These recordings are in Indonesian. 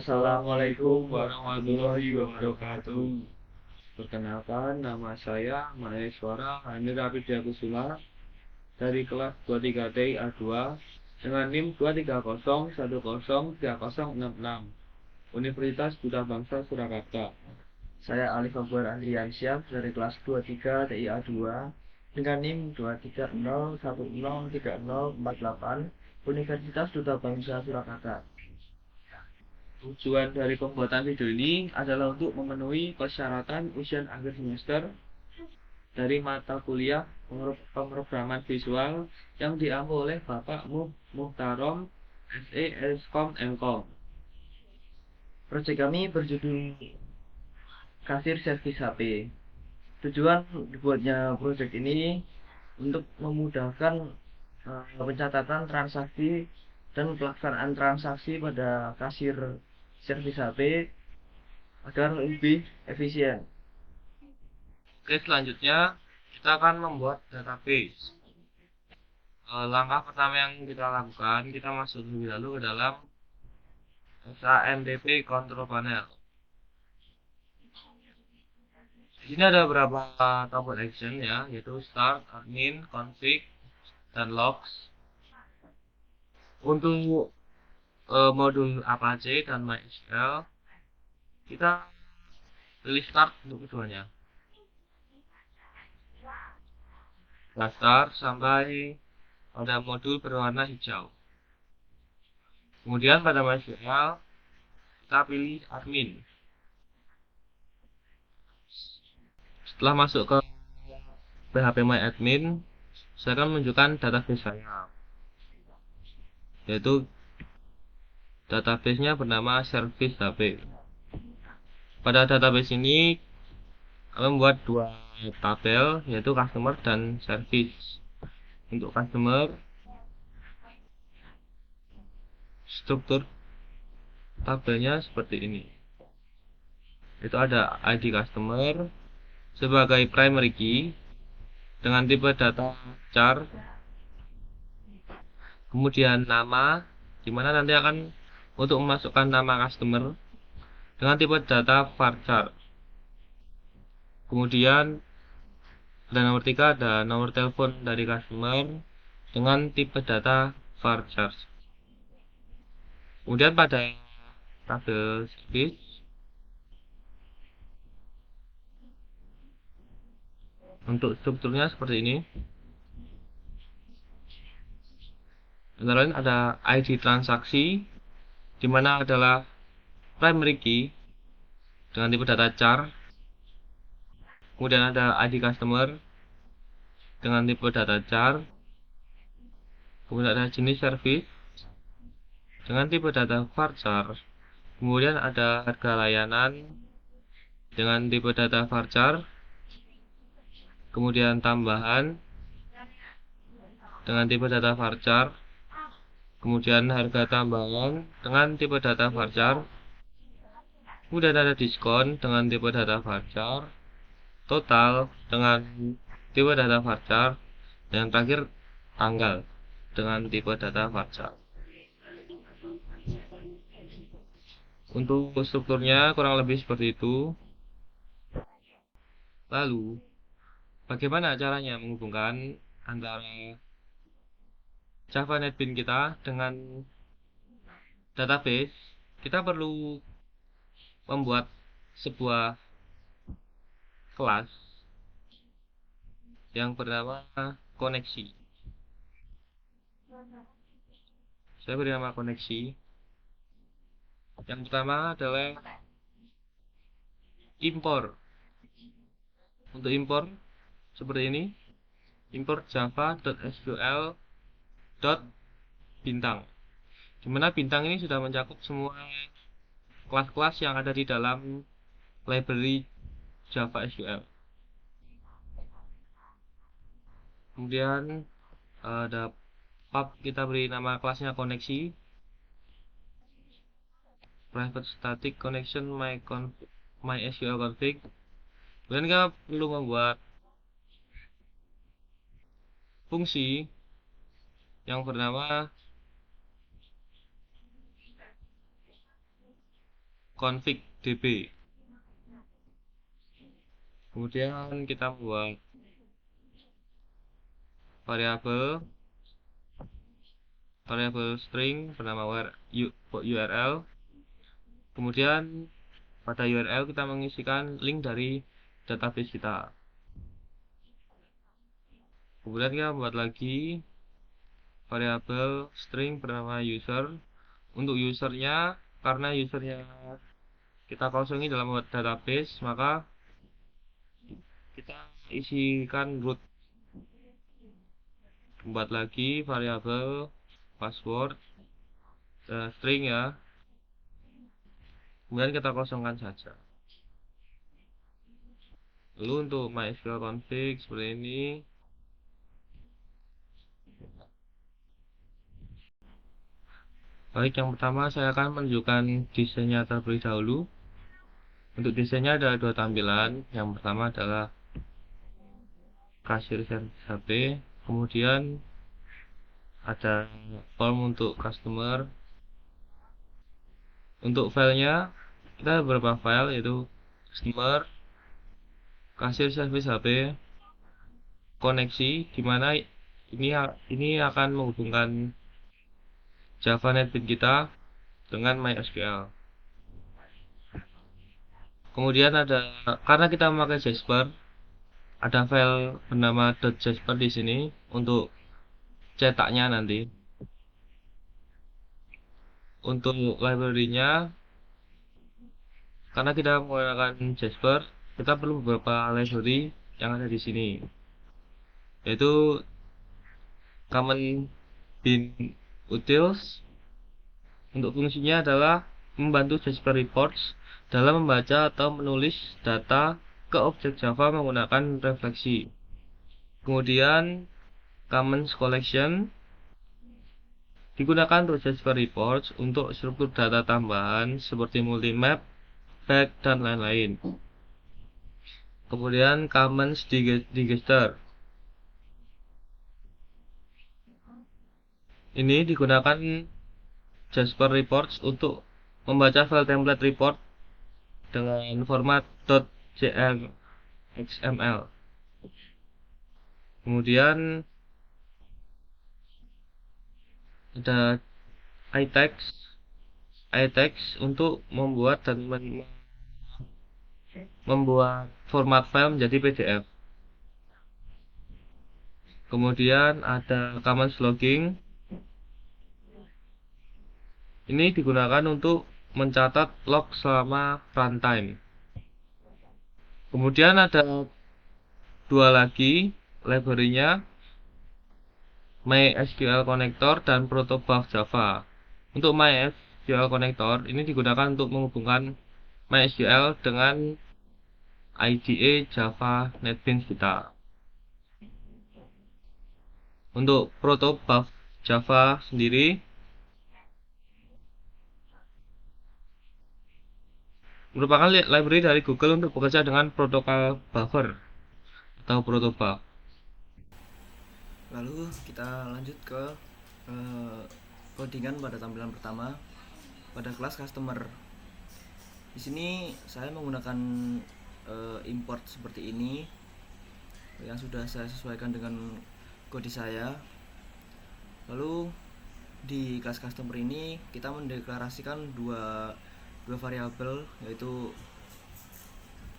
Assalamualaikum warahmatullahi wabarakatuh. Perkenalkan, nama saya Maheswara Hanira Kusuma dari kelas 23 TIA 2 dengan NIM 230103066 Universitas Buddha Bangsa Surakarta. Saya Alif Akbar Andriansyah dari kelas 23 TIA 2 dengan NIM 230103048 Universitas Buddha Bangsa Surakarta. Tujuan dari pembuatan video ini adalah untuk memenuhi persyaratan ujian akhir semester dari mata kuliah pemrograman visual yang diambil oleh Bapak Muhtarom SE Eskom Mkom. Proyek kami berjudul Kasir Servis HP. Tujuan dibuatnya proyek ini untuk memudahkan pencatatan transaksi dan pelaksanaan transaksi pada kasir servis HP agar lebih efisien. Oke, selanjutnya kita akan membuat database. Langkah pertama yang kita lakukan, kita masuk lebih dahulu ke dalam SAMDP Control Panel. Di sini ada beberapa tombol action ya, yaitu Start, Admin, Config, dan Logs. Untuk modul Apache dan MySQL, kita pilih Start untuk keduanya. Start sampai pada modul berwarna hijau. Kemudian pada MySQL kita pilih Admin. Setelah masuk ke phpMyAdmin, saya akan menunjukkan database saya, yaitu database-nya bernama Service HP. Pada database ini kami membuat dua tabel, yaitu customer dan service. Untuk customer, struktur tabelnya seperti ini. Itu ada ID customer sebagai primary key dengan tipe data char, kemudian nama, dimana nanti akan untuk memasukkan nama customer dengan tipe data varchar. Kemudian ada nomor 3, ada nomor telepon dari customer dengan tipe data varchar. Kemudian pada tabel service, untuk strukturnya seperti ini. Antara lain ada ID transaksi, di mana adalah primary key dengan tipe data char. Kemudian ada ID customer dengan tipe data char. Kemudian ada jenis service dengan tipe data varchar. Kemudian ada harga layanan dengan tipe data varchar. Kemudian tambahan dengan tipe data varchar. Kemudian harga tambahan dengan tipe data varchar. Kemudian ada diskon dengan tipe data varchar. Total dengan tipe data varchar. Dan yang terakhir tanggal dengan tipe data varchar. Untuk strukturnya kurang lebih seperti itu. Lalu, bagaimana caranya menghubungkan antara Java NetBeans kita dengan database? Kita perlu membuat sebuah kelas yang bernama koneksi. Saya beri nama koneksi. Yang pertama adalah import. Untuk import seperti ini, import java.sql.bintang, dimana bintang ini sudah mencakup semua kelas-kelas yang ada di dalam library Java SQL. Kemudian ada pub, kita beri nama kelasnya koneksi, private static connection MySQL config. Kemudian kita perlu membuat fungsi yang bernama config db. Kemudian kita buat variabel string bernama URL. Kemudian pada URL kita mengisikan link dari database kita. Kemudian kita buat lagi variabel string bernama user. Untuk usernya, karena usernya kita kosongi dalam database, maka kita isikan root. Buat lagi variabel password string ya. Kemudian kita kosongkan saja. Lalu untuk MySQL config seperti ini. Baik, yang pertama saya akan menunjukkan desainnya terlebih dahulu. Untuk desainnya ada dua tampilan. Yang pertama adalah kasir service HP, kemudian ada form untuk customer. Untuk filenya kita ada beberapa file, yaitu customer, kasir service HP, koneksi, dimana ini akan menghubungkan Java NetBeans kita dengan MySQL. Kemudian ada, karena kita memakai Jasper, ada file bernama .jasper di sini untuk cetaknya nanti. Untuk library-nya, karena kita menggunakan Jasper, kita perlu beberapa library yang ada di sini, yaitu common bin utils. Untuk fungsinya adalah membantu Jasper Reports dalam membaca atau menulis data ke objek Java menggunakan refleksi. Kemudian Commons Collection digunakan untuk Jasper Reports untuk struktur data tambahan seperti multimap, bag, dan lain-lain. Kemudian Commons Digester ini digunakan Jasper Reports untuk membaca file template report dengan format .jl.xml. Kemudian ada iText untuk membuat dan membuat format file menjadi PDF. Kemudian ada Commons Logging. Ini digunakan untuk mencatat log selama runtime. Kemudian ada dua lagi library-nya, MySQL Connector dan Protobuf Java. Untuk MySQL Connector ini digunakan untuk menghubungkan MySQL dengan IDE Java NetBeans kita. Untuk Protobuf Java sendiri merupakan library dari Google untuk bekerja dengan protokol buffer atau protobuf. Lalu kita lanjut ke codingan pada tampilan pertama pada kelas customer. Di sini saya menggunakan import seperti ini yang sudah saya sesuaikan dengan kode saya. Lalu di kelas customer ini kita mendeklarasikan dua variabel, yaitu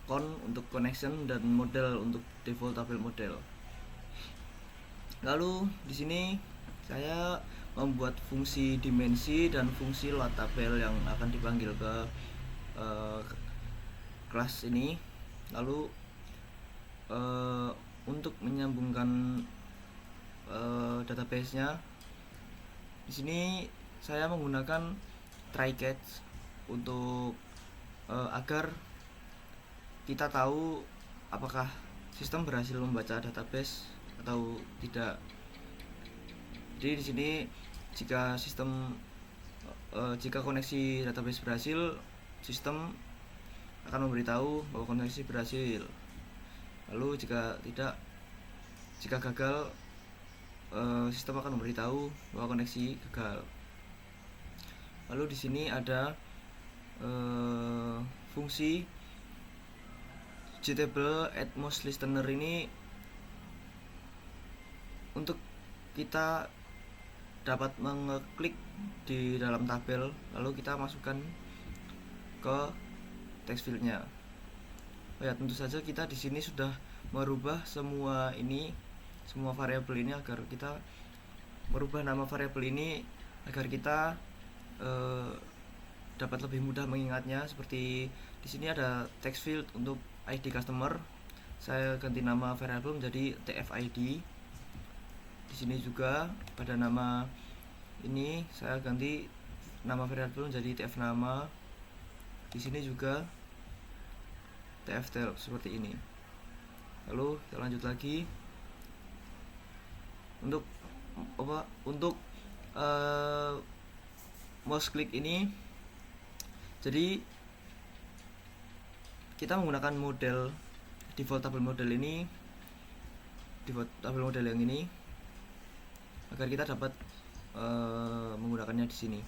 con untuk connection dan model untuk default tabel model. Lalu di sini saya membuat fungsi dimensi dan fungsi load tabel yang akan dipanggil ke kelas ini. Lalu untuk menyambungkan database-nya, di sini saya menggunakan try catch untuk agar kita tahu apakah sistem berhasil membaca database atau tidak. Jadi di sini jika koneksi database berhasil, sistem akan memberitahu bahwa koneksi berhasil. Lalu jika gagal, sistem akan memberitahu bahwa koneksi gagal. Lalu di sini ada fungsi Gtable add most listener ini untuk kita dapat mengeklik di dalam tabel, lalu kita masukkan ke text fieldnya. Oh ya, tentu saja kita di sini sudah merubah semua variabel ini agar kita merubah nama variabel ini agar kita dapat lebih mudah mengingatnya. Seperti di sini ada text field untuk ID customer, saya ganti nama variabel menjadi tfid. Di sini juga pada nama ini saya ganti nama variabel menjadi tf nama. Di sini juga tftel seperti ini. Lalu kita lanjut lagi untuk mouse click ini. Jadi kita menggunakan model default table model yang ini agar kita dapat menggunakannya di sini.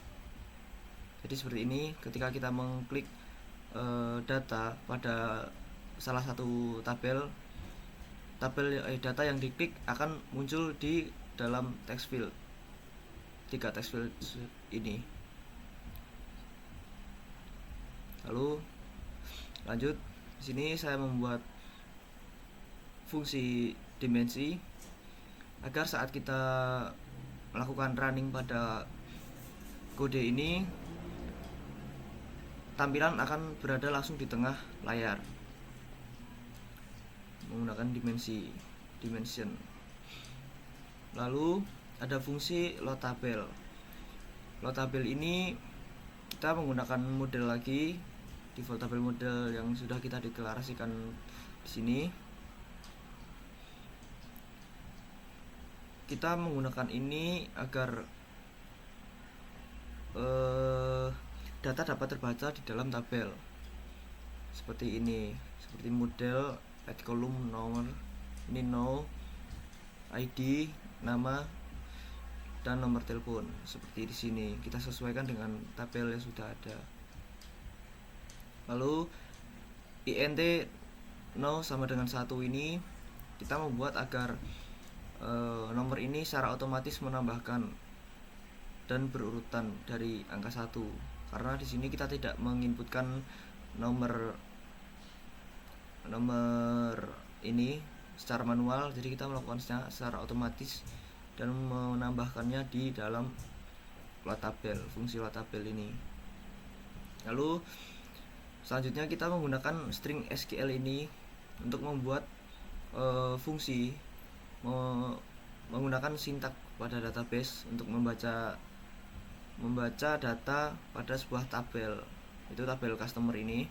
Jadi seperti ini, ketika kita mengklik data pada salah satu data yang diklik akan muncul di dalam text field, 3 text field ini. Lalu lanjut, di sini saya membuat fungsi dimensi agar saat kita melakukan running pada kode ini, tampilan akan berada langsung di tengah layar menggunakan dimension. Lalu ada fungsi loadable. Loadable ini kita menggunakan model lagi, default table model yang sudah kita deklarasikan di sini. Kita menggunakan ini agar data dapat terbaca di dalam tabel seperti ini, seperti model add column nomor, ini no, ID, nama, dan nomor telepon. Seperti di sini kita sesuaikan dengan tabel yang sudah ada. Lalu int no sama dengan 1 ini kita membuat agar nomor ini secara otomatis menambahkan dan berurutan dari angka 1, karena di sini kita tidak menginputkan nomor ini secara manual, jadi kita melakukan secara otomatis dan menambahkannya di dalam loadable, fungsi loadable ini. Lalu selanjutnya kita menggunakan string SQL ini untuk membuat fungsi menggunakan sintak pada database untuk membaca data pada sebuah tabel, itu tabel customer ini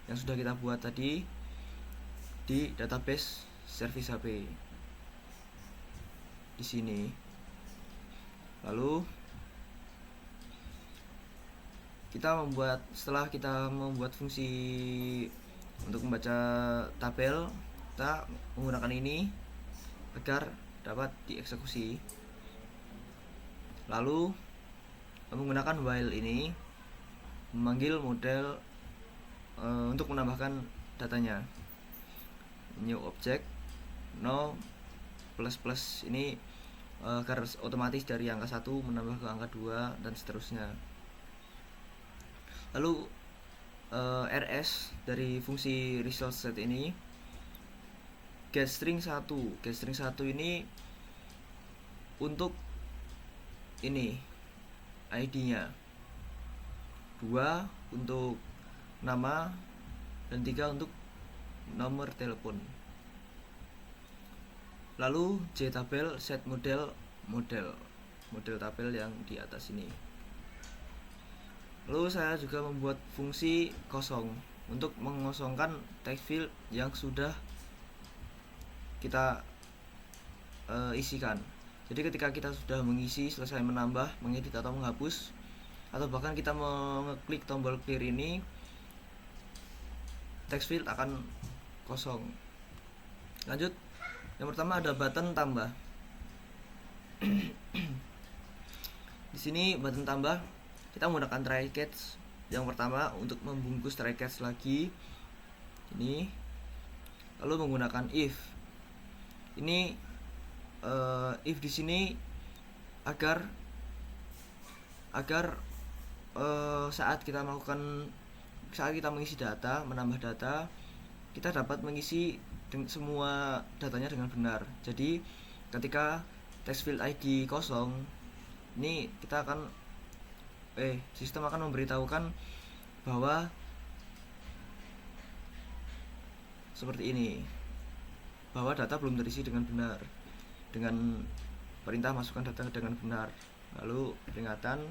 yang sudah kita buat tadi di database service HP di sini. Lalu setelah kita membuat fungsi untuk membaca tabel, kita menggunakan ini agar dapat dieksekusi. Lalu menggunakan while ini memanggil model untuk menambahkan datanya. New object no plus plus ini agar otomatis dari angka 1 menambah ke angka 2 dan seterusnya. Lalu rs dari fungsi result set ini get string 1 ini untuk ini ID-nya, 2 untuk nama, dan 3 untuk nomor telepon. Lalu jtabel set model tabel yang di atas ini. Lalu saya juga membuat fungsi kosong untuk mengosongkan text field yang sudah kita isikan. Jadi ketika kita sudah mengisi, selesai menambah, mengedit atau menghapus, atau bahkan kita mengeklik tombol clear ini, text field akan kosong. Lanjut, yang pertama ada button tambah. Di sini button tambah kita menggunakan try catch Yang pertama untuk membungkus try catch lagi ini, lalu menggunakan if. Ini if di sini agar saat kita mengisi data, menambah data, kita dapat mengisi semua datanya dengan benar. Jadi ketika text field ID kosong, ini kita akan sistem akan memberitahukan bahwa seperti ini, bahwa data belum terisi dengan benar, dengan perintah masukkan data dengan benar. Lalu peringatan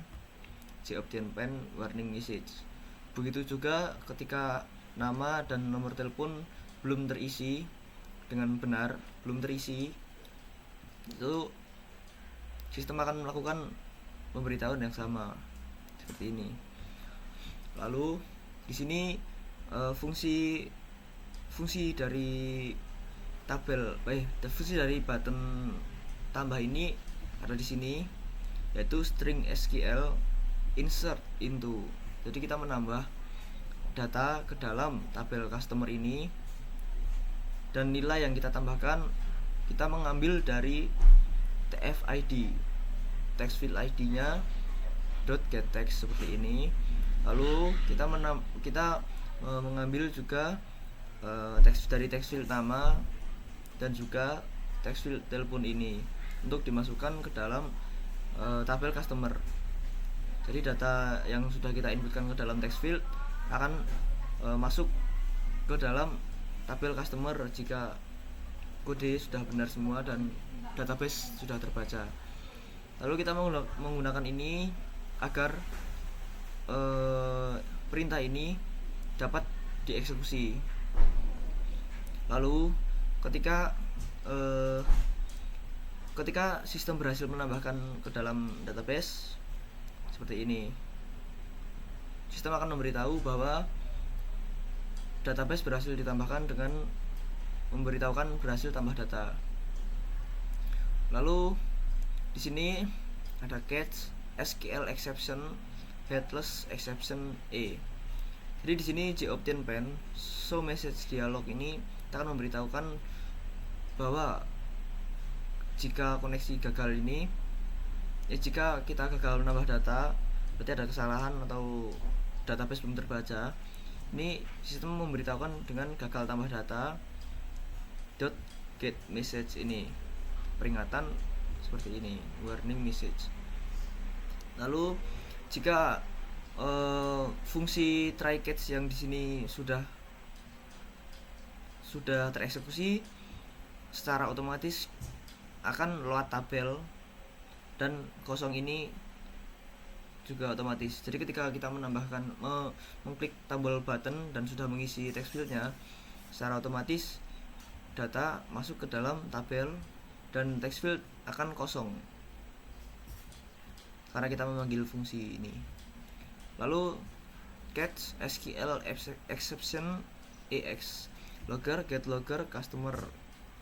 JObtainPen warning message. Begitu juga ketika nama dan nomor telepon belum terisi dengan benar, belum terisi, itu sistem akan melakukan pemberitahuan yang sama seperti ini. Lalu di sini fungsi dari fungsi dari button tambah ini ada di sini, yaitu string SQL insert into. Jadi kita menambah data ke dalam tabel customer ini, dan nilai yang kita tambahkan kita mengambil dari TF-ID, text field ID-nya .getText seperti ini. Lalu kita mengambil juga dari text field nama dan juga text field telepon ini untuk dimasukkan ke dalam tabel customer. Jadi data yang sudah kita inputkan ke dalam text field akan masuk ke dalam tabel customer jika kode sudah benar semua dan database sudah terbaca. Lalu kita menggunakan ini agar perintah ini dapat dieksekusi. Lalu ketika sistem berhasil menambahkan ke dalam database seperti ini, sistem akan memberitahu bahwa database berhasil ditambahkan dengan memberitahukan berhasil tambah data. Lalu di sini ada catch SQL exception headless exception A. Jadi di sini JObtainPen show message dialog ini akan memberitahukan bahwa jika koneksi gagal ini, jika kita gagal menambah data, berarti ada kesalahan atau database belum terbaca. Ini sistem memberitahukan dengan gagal tambah data .get message ini, peringatan seperti ini, warning message. Lalu jika fungsi try catch yang di sini sudah tereksekusi, secara otomatis akan load tabel, dan kosong ini juga otomatis. Jadi ketika kita menambahkan mengklik tombol button dan sudah mengisi text fieldnya, secara otomatis data masuk ke dalam tabel dan text field akan kosong karena kita memanggil fungsi ini. Lalu catch SQL exception AX logger get logger customer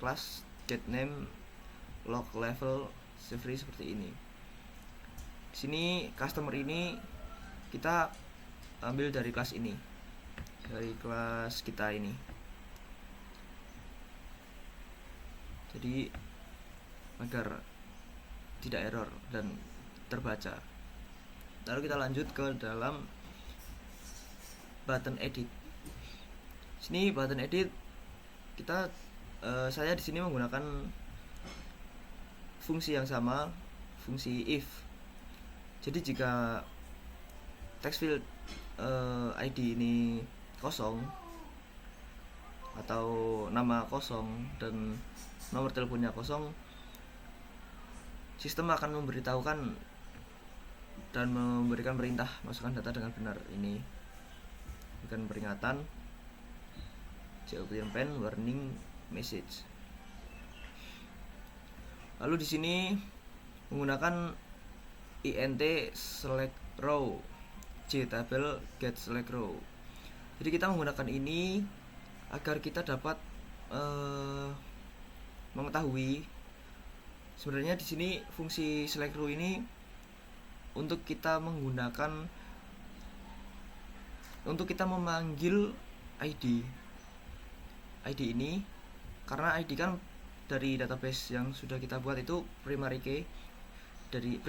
class get name log level seperti ini. Di sini customer ini kita ambil dari kelas ini, dari kelas kita ini. Jadi agar tidak error dan terbaca. Lalu kita lanjut ke dalam button edit. Sini button edit saya di sini menggunakan fungsi yang sama, fungsi if. Jadi jika text field ID ini kosong atau nama kosong dan nomor teleponnya kosong, sistem akan memberitahukan dan memberikan perintah masukkan data dengan benar. Ini bukan peringatan JObtainPen warning message. Lalu di sini menggunakan int select row jtabel get select row. Jadi kita menggunakan ini agar kita dapat mengetahui sebenarnya di sini fungsi select row ini untuk kita menggunakan untuk kita memanggil ID ini, karena ID kan dari database yang sudah kita buat itu primary key dari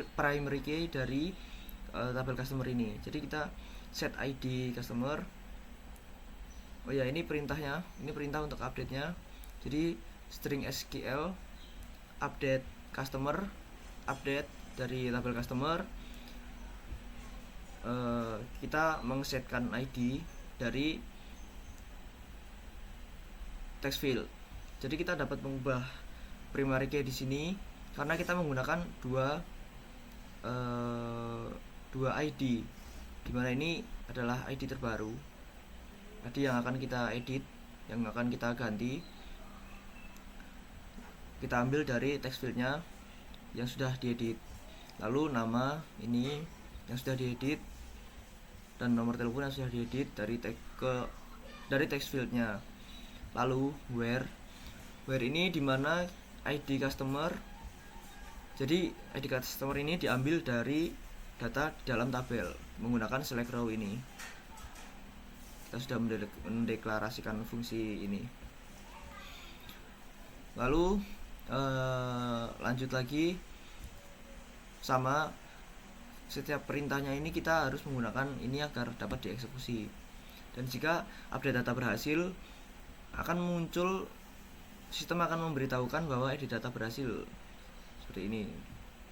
tabel customer ini. Jadi kita set ID customer. Oh ya, ini perintahnya, ini perintah untuk update-nya. Jadi string SQL update customer, update dari tabel customer. Kita mengsetkan ID dari text field. Jadi kita dapat mengubah primary key di sini karena kita menggunakan dua ID, dimana ini adalah ID terbaru, ID yang akan kita edit, yang akan kita ganti. Kita ambil dari text fieldnya yang sudah diedit, lalu nama ini yang sudah diedit, dan nomor telepon yang sudah diedit dari text fieldnya. Lalu where ini dimana ID customer. Jadi ID customer ini diambil dari data di dalam tabel menggunakan select row ini. Kita sudah mendeklarasikan fungsi ini. Lalu lanjut lagi, sama setiap perintahnya ini kita harus menggunakan ini agar dapat dieksekusi. Dan jika update data berhasil, akan muncul, sistem akan memberitahukan bahwa edit data berhasil seperti ini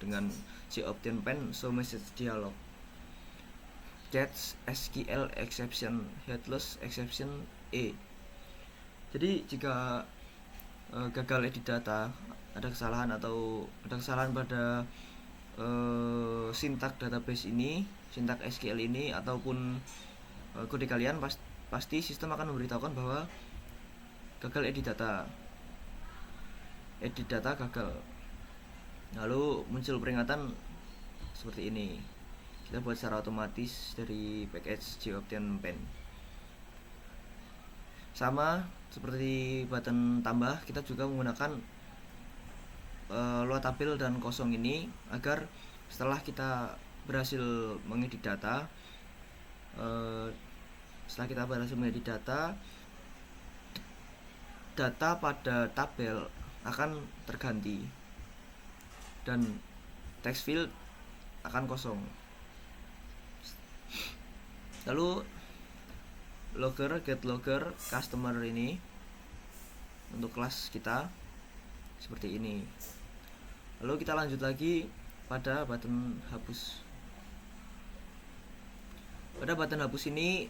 dengan JObtain pen show message dialog. Catch SQL exception headless exception E. Jadi jika gagal edit data, ada kesalahan pada sintak database ini, sintak SQL ini, ataupun kode kalian, pasti sistem akan memberitahukan bahwa gagal edit data gagal. Lalu muncul peringatan seperti ini. Kita buat secara otomatis dari package JObtain pen. Sama seperti button tambah, kita juga menggunakan luar tabel dan kosong ini agar setelah kita berhasil mengedit data, data pada tabel akan terganti dan text field akan kosong. Lalu get logger customer ini untuk kelas kita seperti ini. Lalu kita lanjut lagi pada button hapus. Pada button hapus ini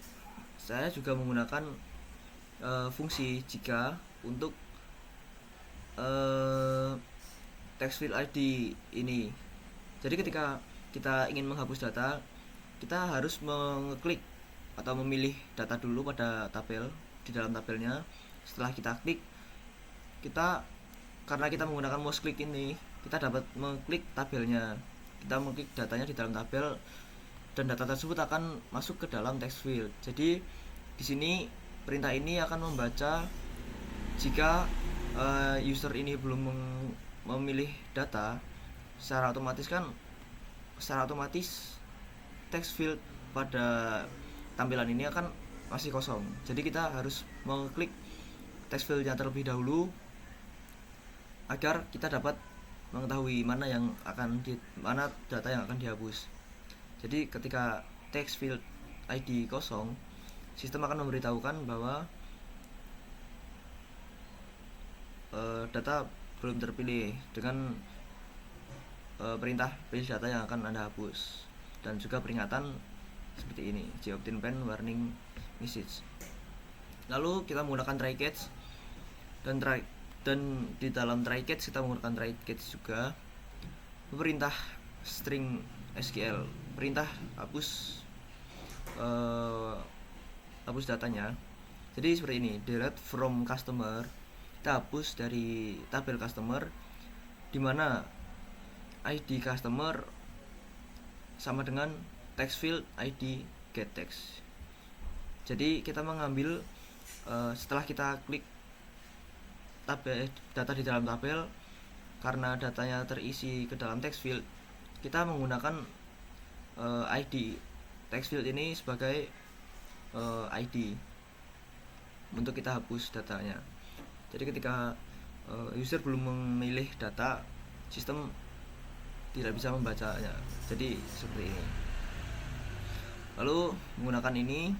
saya juga menggunakan fungsi jika untuk text field ID ini. Jadi ketika kita ingin menghapus data, kita harus mengeklik atau memilih data dulu pada tabel, di dalam tabelnya. Setelah kita klik, karena kita menggunakan mouse click ini, kita dapat mengklik tabelnya. Kita mengklik datanya di dalam tabel dan data tersebut akan masuk ke dalam text field. Jadi di sini perintah ini akan membaca jika user ini belum memilih data, secara otomatis text field pada tampilan ini akan masih kosong. Jadi kita harus mengklik text fieldnya terlebih dahulu agar kita dapat mengetahui mana data yang akan dihapus. Jadi ketika text field ID kosong, sistem akan memberitahukan bahwa data belum terpilih dengan perintah pilih data yang akan Anda hapus, dan juga peringatan seperti ini, JObtain pen warning message. Lalu kita menggunakan try catch, dan di dalam try catch kita menggunakan try catch juga perintah string SQL, perintah hapus datanya. Jadi seperti ini, delete from customer, kita hapus dari tabel customer, dimana ID customer sama dengan text field ID get text. Jadi kita mengambil setelah kita klik data di dalam tabel, karena datanya terisi ke dalam text field, kita menggunakan ID text field ini sebagai ID untuk kita hapus datanya. Jadi ketika user belum memilih data, sistem tidak bisa membacanya. Jadi seperti ini. Lalu menggunakan ini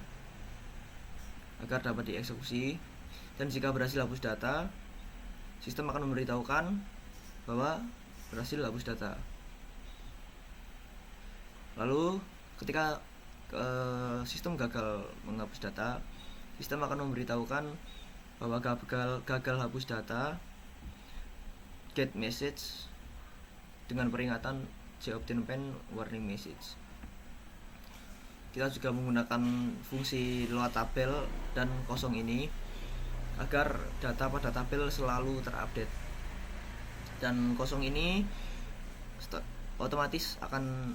agar dapat dieksekusi, dan jika berhasil hapus data, sistem akan memberitahukan bahwa berhasil hapus data. Lalu ketika sistem gagal menghapus data, sistem akan memberitahukan bahwa gagal hapus data, get message dengan peringatan J-Obtain Pen warning message. Kita juga menggunakan fungsi load tabel dan kosong ini agar data pada tabel selalu terupdate. Dan kosong ini otomatis akan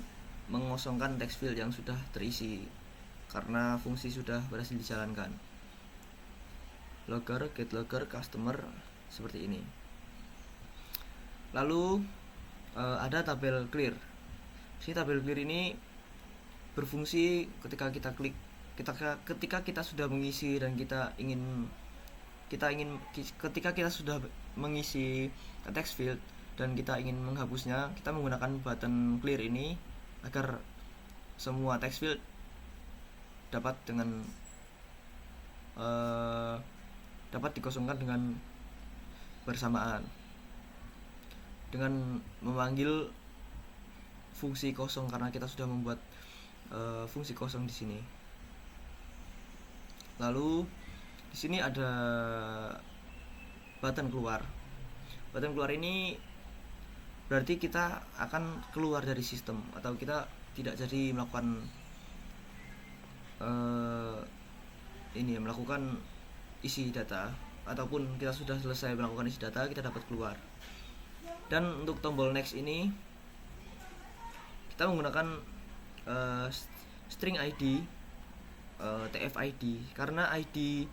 mengosongkan text field yang sudah terisi karena fungsi sudah berhasil dijalankan. Logger, get logger, customer seperti ini. Lalu ada tabel clear. Si tabel clear ini berfungsi ketika kita klik, ketika kita sudah mengisi dan ketika kita sudah mengisi text field dan kita ingin menghapusnya, kita menggunakan button clear ini agar semua text field dapat dikosongkan dengan bersamaan dengan memanggil fungsi kosong, karena kita sudah membuat fungsi kosong di sini. Lalu di sini ada button keluar. Button keluar ini berarti kita akan keluar dari sistem atau kita tidak jadi melakukan melakukan isi data, ataupun kita sudah selesai melakukan isi data, kita dapat keluar. Dan untuk tombol next ini kita menggunakan string ID, TF-ID, karena ID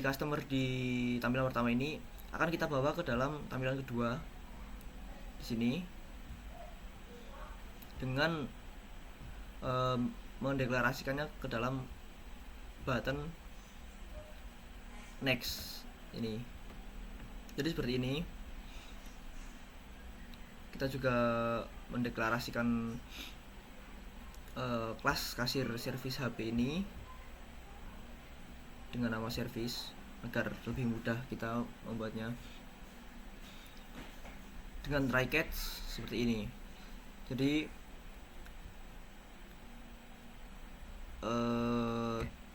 customer di tampilan pertama ini akan kita bawa ke dalam tampilan kedua di sini dengan mendeklarasikannya ke dalam button next ini. Jadi seperti ini. Kita juga mendeklarasikan kelas kasir service HP ini dengan nama service agar lebih mudah kita membuatnya dengan try catch seperti ini. Jadi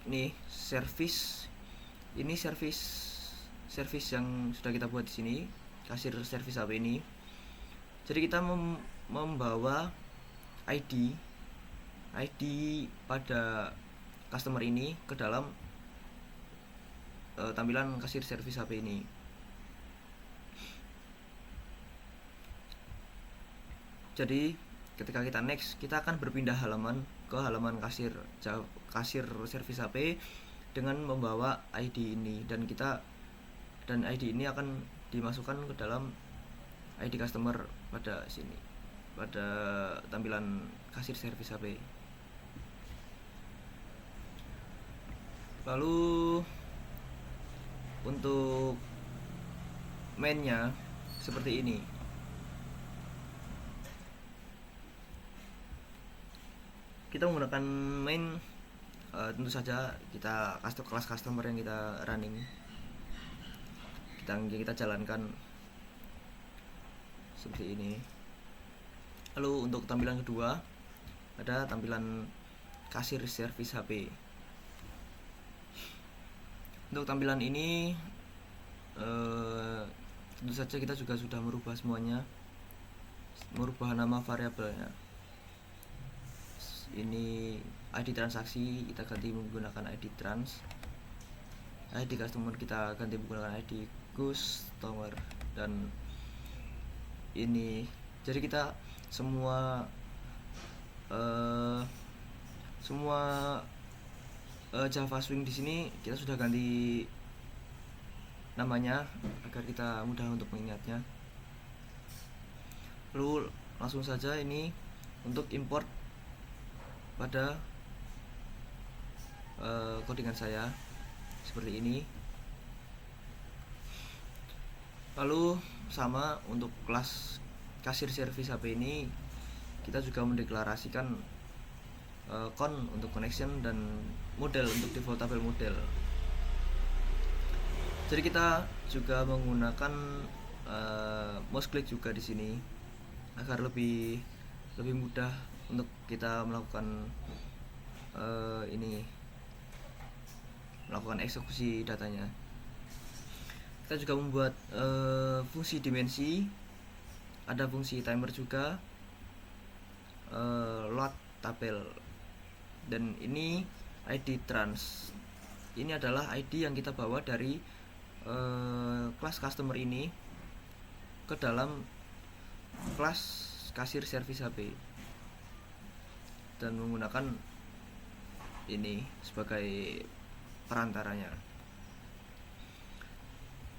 ini service yang sudah kita buat di sini, kasir service HP ini. Jadi kita membawa ID pada customer ini ke dalam tampilan kasir service HP ini. Jadi ketika kita next, kita akan berpindah halaman ke halaman kasir service HP dengan membawa ID ini, dan ID ini akan dimasukkan ke dalam ID customer pada sini, pada tampilan kasir service HP. Lalu untuk mainnya seperti ini. Kita menggunakan main, tentu saja kita kelas customer yang kita running, kita jalankan seperti ini. Lalu untuk tampilan kedua ada tampilan kasir service HP. Untuk tampilan ini tentu saja kita juga sudah merubah semuanya, merubah nama variabelnya. Ini ID transaksi kita ganti menggunakan ID trans, ID customer kita ganti menggunakan ID customer, dan ini jadi kita semua Java Swing di sini kita sudah ganti namanya agar kita mudah untuk mengingatnya. Lalu langsung saja ini untuk import pada codingan saya seperti ini. Lalu sama untuk kelas kasir service HP ini, kita juga mendeklarasikan con untuk connection dan model untuk defaultable model. Jadi kita juga menggunakan mouse click juga di sini agar lebih mudah untuk kita melakukan melakukan eksekusi datanya. Kita juga membuat fungsi dimensi, ada fungsi timer juga, load tabel, dan ini ID trans. Ini adalah ID yang kita bawa dari kelas customer ini ke dalam kelas kasir service HP dan menggunakan ini sebagai perantaranya.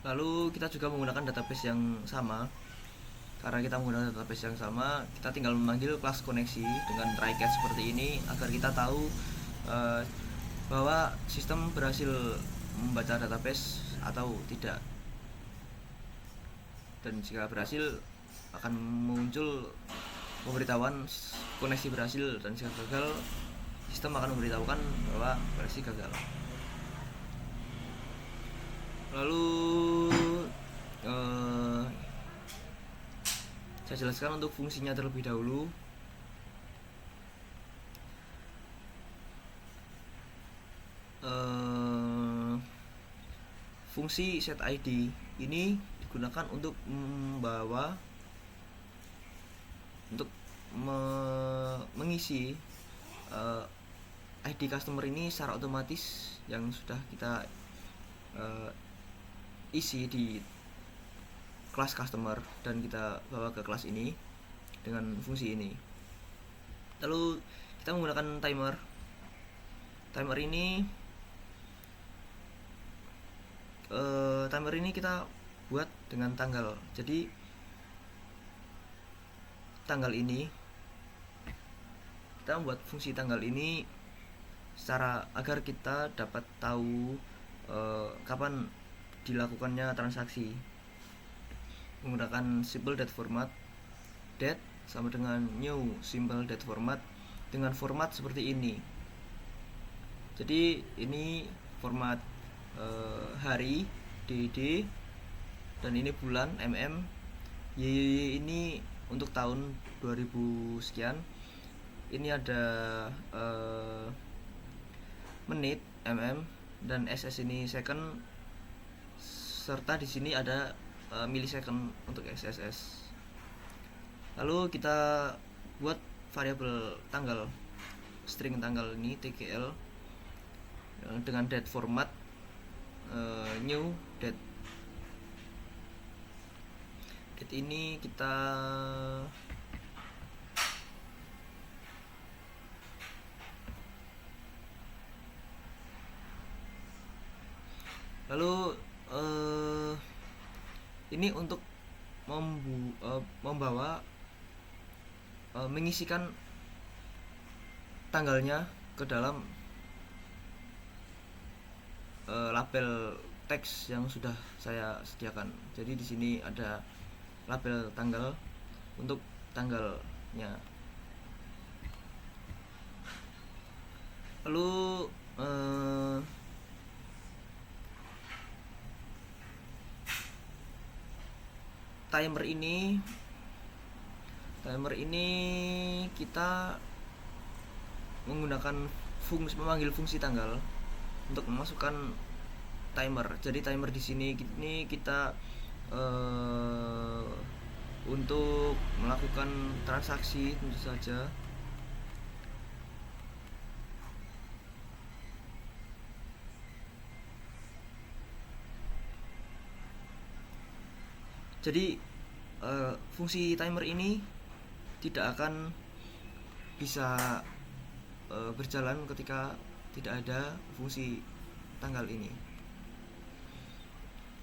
Lalu kita juga menggunakan database yang sama. Karena kita menggunakan database yang sama, kita tinggal memanggil kelas koneksi dengan try catch seperti ini agar kita tahu bahwa sistem berhasil membaca database atau tidak. Dan jika berhasil, akan muncul pemberitahuan koneksi berhasil, dan jika gagal, sistem akan memberitahukan bahwa koneksi gagal. Lalu saya jelaskan untuk fungsinya terlebih dahulu. Fungsi set ID ini digunakan untuk mengisi ID customer ini secara otomatis yang sudah kita isi di kelas customer, dan kita bawa ke kelas ini dengan fungsi ini. Lalu kita menggunakan timer. Timer ini kita buat dengan tanggal. Jadi tanggal ini, kita membuat fungsi tanggal ini secara agar kita dapat tahu kapan dilakukannya transaksi menggunakan simple date format. Date sama dengan new simple date format dengan format seperti ini. Jadi ini format hari DD, dan ini bulan YY ini untuk tahun 2000 sekian. Ini ada menit dan SS ini second, serta di sini ada millisecond untuk XSS. Lalu kita buat variabel tanggal, string tanggal ini TGL dengan date format new date. Date ini kita lalu ini untuk membawa mengisikan tanggalnya ke dalam label teks yang sudah saya sediakan. Jadi di sini ada label tanggal untuk tanggalnya. Lalu timer ini kita menggunakan memanggil fungsi tanggal untuk memasukkan timer. Jadi timer di sini ini kita untuk melakukan transaksi tentu saja. Jadi fungsi timer ini tidak akan bisa berjalan ketika tidak ada fungsi tanggal ini.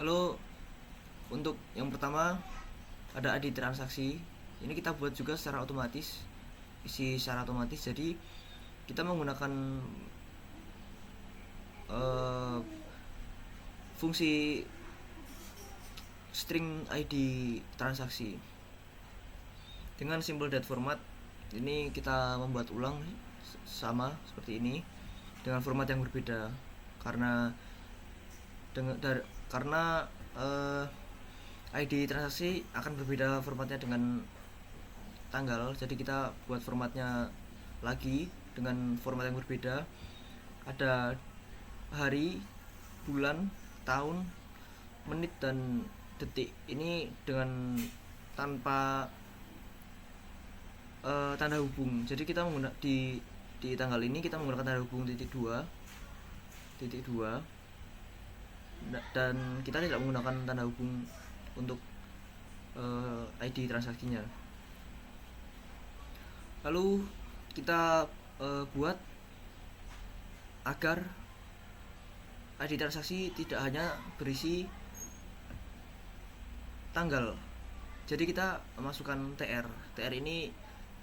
Lalu untuk yang pertama ada ID transaksi. Ini kita buat juga secara otomatis, isi secara otomatis. Jadi kita menggunakan eh, fungsi string ID transaksi. Dengan simple date format ini kita membuat ulang sama seperti ini dengan format yang berbeda karena ID transaksi akan berbeda formatnya dengan tanggal, jadi kita buat formatnya lagi dengan format yang berbeda. Ada hari, bulan, tahun, menit, dan detik. Ini dengan tanpa tanda hubung. Jadi kita menggunakan di tanggal ini kita menggunakan tanda hubung titik dua, dan kita tidak menggunakan tanda hubung untuk ID transaksinya. Lalu kita buat agar ID transaksi tidak hanya berisi tanggal. Jadi kita masukkan TR ini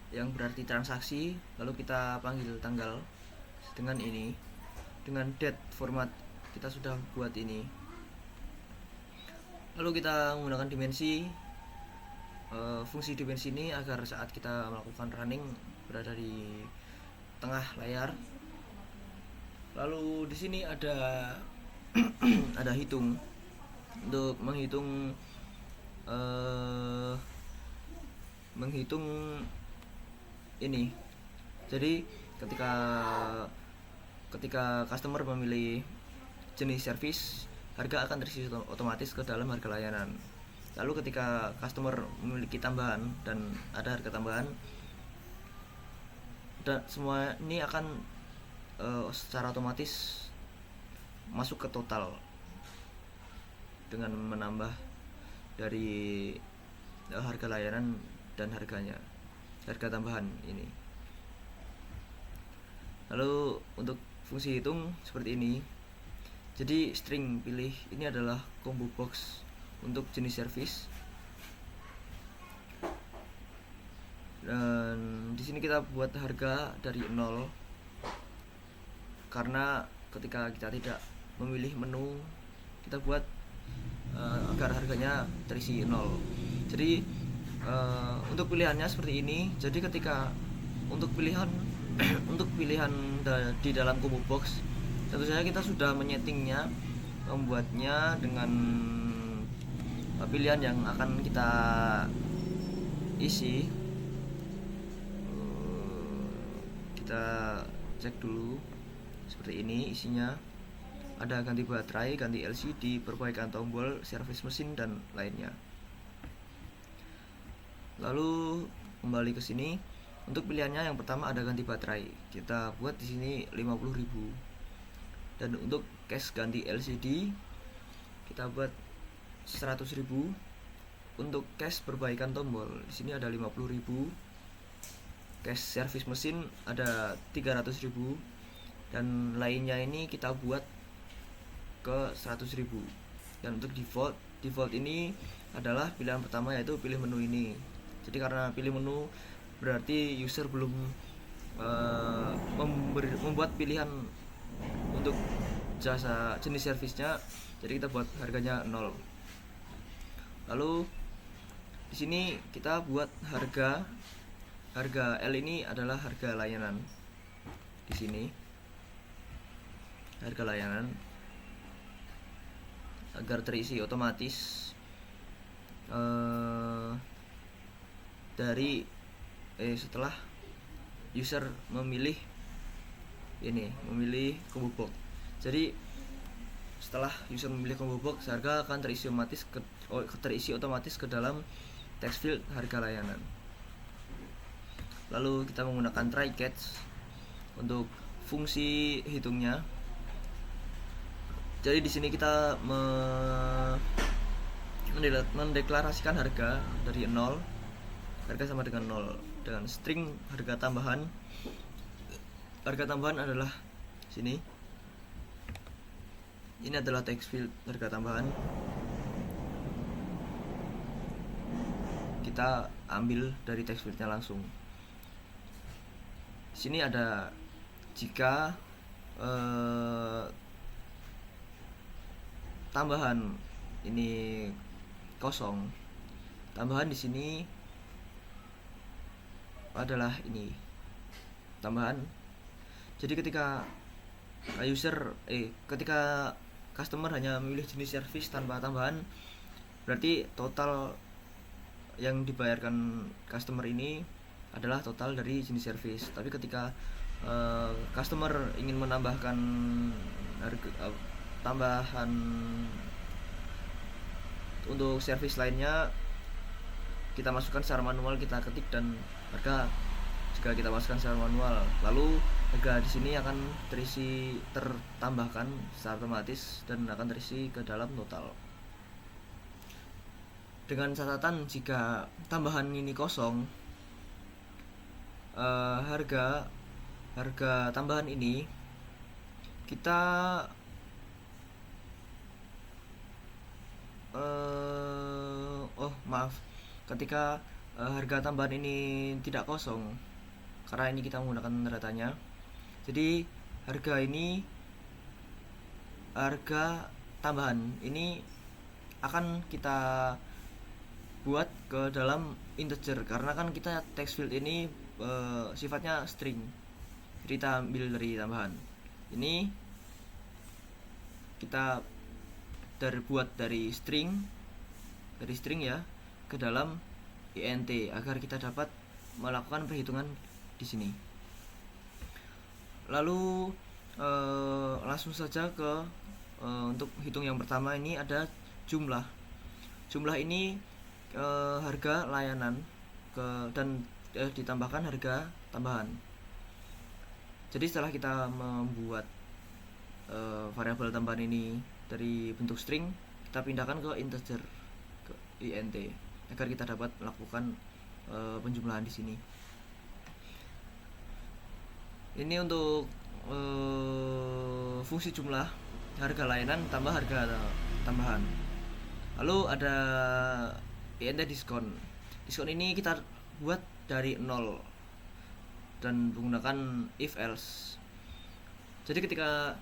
yang berarti transaksi, lalu kita panggil tanggal dengan ini, dengan date format kita sudah buat ini. Lalu kita menggunakan dimensi, fungsi dimensi ini agar saat kita melakukan running berada di tengah layar. Lalu di sini ada ada hitung untuk menghitung ini. Jadi ketika customer memilih jenis service, harga akan terisi otomatis ke dalam harga layanan. Lalu ketika customer memiliki tambahan dan ada harga tambahan, dan semua ini akan secara otomatis masuk ke total dengan menambah dari harga layanan dan harga tambahan ini. Lalu untuk fungsi hitung seperti ini. Jadi string pilih ini adalah combo box untuk jenis service. Dan di sini kita buat harga dari 0 karena ketika kita tidak memilih menu, kita buat agar harganya terisi 0. Jadi untuk pilihannya seperti ini. Jadi ketika untuk pilihan di dalam combo box, tentu saja kita sudah menyetingnya, membuatnya dengan pilihan yang akan kita isi. Kita cek dulu seperti ini isinya. Ada ganti baterai, ganti LCD, perbaikan tombol, servis mesin, dan lainnya. Lalu kembali ke sini. Untuk pilihannya yang pertama ada ganti baterai. Kita buat di sini 50.000. Dan untuk cash ganti LCD kita buat 100.000. Untuk cash perbaikan tombol di sini ada 50.000. Cash servis mesin ada 300.000. Dan lainnya ini kita buat ke 100.000. Dan untuk default ini adalah pilihan pertama, yaitu pilih menu ini. Jadi karena pilih menu berarti user belum membuat pilihan untuk jasa jenis servisnya, jadi kita buat harganya 0. Lalu di sini kita buat harga L ini adalah harga layanan. Di sini harga layanan agar terisi otomatis setelah user memilih combo box. Jadi setelah user memilih combo box, harga akan terisi otomatis ke dalam text field harga layanan. Lalu kita menggunakan try catch untuk fungsi hitungnya. Jadi di sini kita mendeklarasikan harga dari 0, harga sama dengan 0, dengan string harga tambahan. Harga tambahan adalah sini. Ini adalah text field harga tambahan. Kita ambil dari text fieldnya langsung. Di sini ada jika tambahan ini kosong. Tambahan di sini adalah ini tambahan. Jadi ketika ketika customer hanya memilih jenis service tanpa tambahan, berarti total yang dibayarkan customer ini adalah total dari jenis service. Tapi ketika customer ingin menambahkan tambahan untuk service lainnya, kita masukkan secara manual, kita ketik dan harga jika kita masukkan secara manual, lalu harga di sini akan tertambahkan secara otomatis dan akan terisi ke dalam total. Dengan catatan jika tambahan ini kosong, harga tambahan ini kita ketika harga tambahan ini tidak kosong, karena ini kita menggunakan tanda tanya, jadi harga tambahan ini akan kita buat ke dalam integer, karena kan kita text field ini sifatnya string, jadi kita ambil dari tambahan ini, kita buat dari string ya ke dalam int agar kita dapat melakukan perhitungan di sini. Lalu langsung saja ke untuk hitung yang pertama. Ini ada jumlah ini harga layanan dan ditambahkan harga tambahan. Jadi setelah kita membuat variabel tambahan ini dari bentuk string, kita pindahkan ke integer, ke int, agar kita dapat melakukan penjumlahan di sini. Ini untuk fungsi jumlah harga layanan tambah harga tambahan. Lalu ada int diskon. Diskon ini kita buat dari 0 dan menggunakan if else. Jadi ketika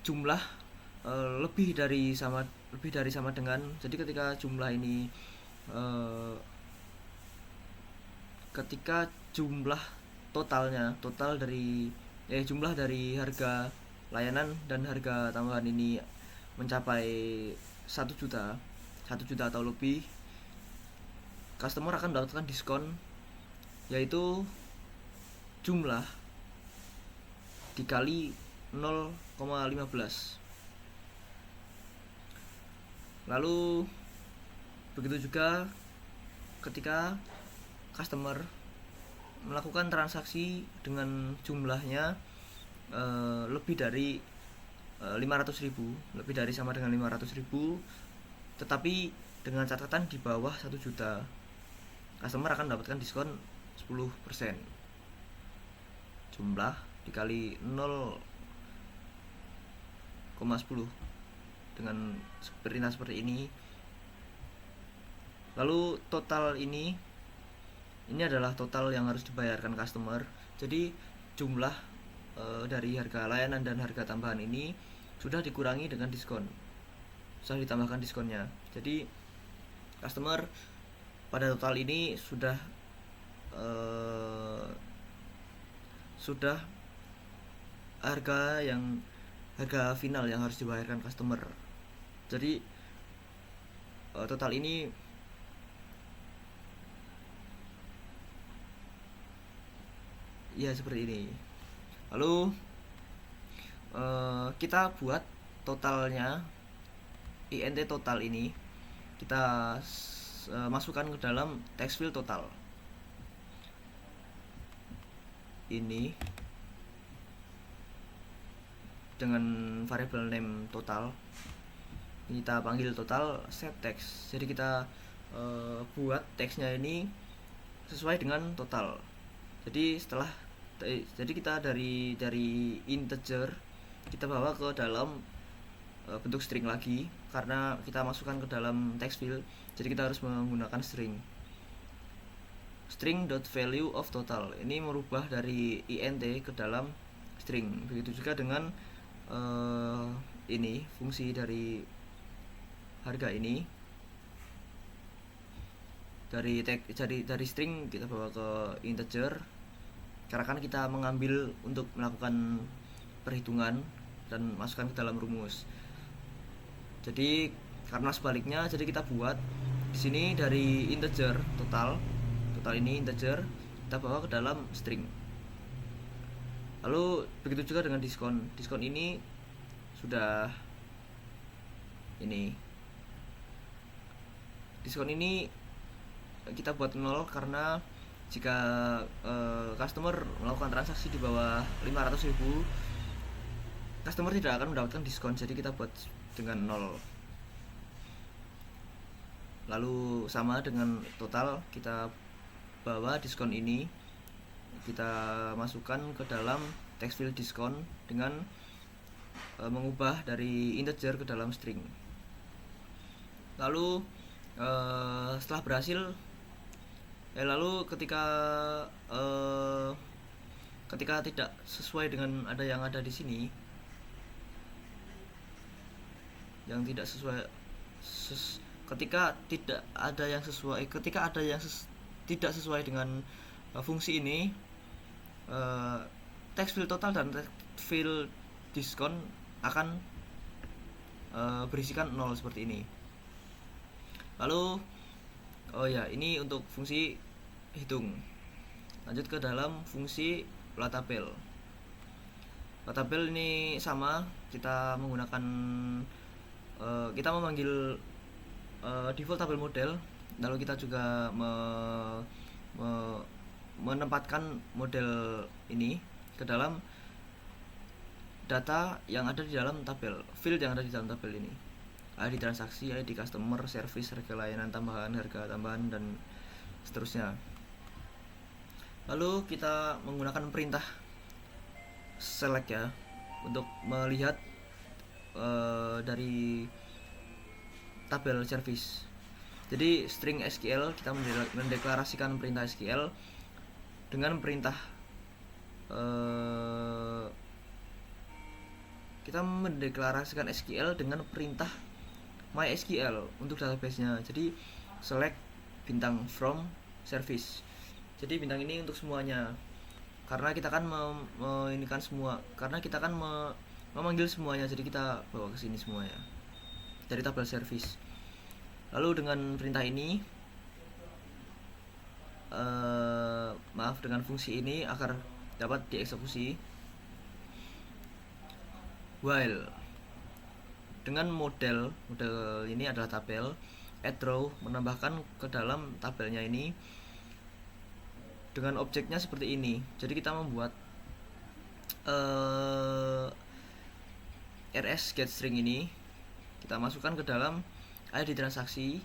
jumlah lebih dari sama dengan, jadi ketika jumlah ini ketika jumlah total dari jumlah dari harga layanan dan harga tambahan ini mencapai 1 juta atau lebih, customer akan mendapatkan diskon, yaitu jumlah dikali 0,15. Lalu begitu juga ketika customer melakukan transaksi dengan jumlahnya lebih dari 500.000, lebih dari sama dengan 500.000, tetapi dengan catatan di bawah 1 juta, customer akan mendapatkan diskon 10%. Jumlah dikali 0,10 dengan perintah seperti ini. Lalu total ini adalah total yang harus dibayarkan customer. Jadi jumlah dari harga layanan dan harga tambahan ini sudah dikurangi dengan diskon, sudah ditambahkan diskonnya. Jadi customer pada total ini sudah harga final yang harus dibayarkan customer. Jadi total ini ya seperti ini. Lalu kita buat totalnya, int total ini kita masukkan ke dalam text field total ini dengan variabel name total. Kita panggil total set text. Jadi kita buat teksnya ini sesuai dengan total. Jadi kita dari integer kita bawa ke dalam bentuk string lagi, karena kita masukkan ke dalam text field, jadi kita harus menggunakan string.value of total. Ini merubah dari int ke dalam string. Begitu juga dengan ini fungsi dari harga ini dari string kita bawa ke integer, karena kan kita mengambil untuk melakukan perhitungan dan masukkan ke dalam rumus. Jadi karena sebaliknya, jadi kita buat di sini dari integer total ini integer, kita bawa ke dalam string. Lalu begitu juga dengan diskon ini sudah ini diskon ini kita buat 0 karena jika customer melakukan transaksi di bawah 500.000, customer tidak akan mendapatkan diskon, jadi kita buat dengan 0. Lalu sama dengan total, kita bawa diskon ini, kita masukkan ke dalam text field diskon dengan mengubah dari integer ke dalam string. Lalu setelah berhasil, lalu ketika tidak sesuai dengan yang ada di sini, yang tidak sesuai, ketika ada yang tidak sesuai dengan fungsi ini, text field total dan text field diskon akan berisikan 0 seperti ini. Lalu ini untuk fungsi hitung. Lanjut ke dalam fungsi plat tabel. Plat tabel ini sama, kita menggunakan kita memanggil default tabel model, lalu kita juga menempatkan model ini ke dalam data yang ada di dalam tabel, field yang ada di dalam tabel ini. ID transaksi, ID customer, service, harga layanan tambahan, harga tambahan, dan seterusnya. Lalu kita menggunakan perintah select ya untuk melihat dari tabel service. Jadi string SQL, kita mendeklarasikan perintah SQL dengan perintah kita mendeklarasikan SQL dengan perintah MySQL untuk database-nya. Jadi select bintang from service. Jadi bintang ini untuk semuanya. Karena kita kan meinikan semua. Karena kita kan memanggil semuanya. Jadi kita bawa ke sini semuanya dari tabel service. Lalu dengan perintah ini dengan fungsi ini agar dapat dieksekusi, while dengan model ini adalah tabel, add row menambahkan ke dalam tabelnya ini dengan objeknya seperti ini. Jadi kita membuat rs get string ini, kita masukkan ke dalam ID transaksi,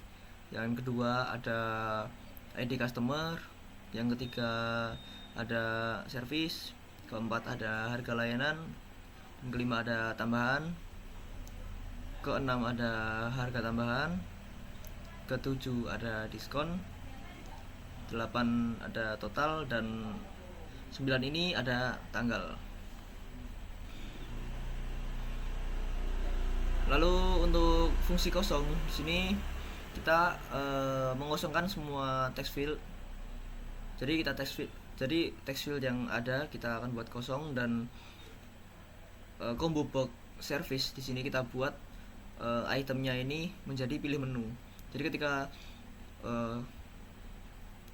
yang kedua ada ID customer, yang ketiga ada service, keempat ada harga layanan, yang kelima ada tambahan, keenam ada harga tambahan, ketujuh ada diskon, 8 ada total, dan 9 ini ada tanggal. Lalu untuk fungsi kosong di sini kita mengosongkan semua text field. Jadi text field yang ada kita akan buat kosong, dan combo box service di sini kita buat itemnya ini menjadi pilih menu. Jadi ketika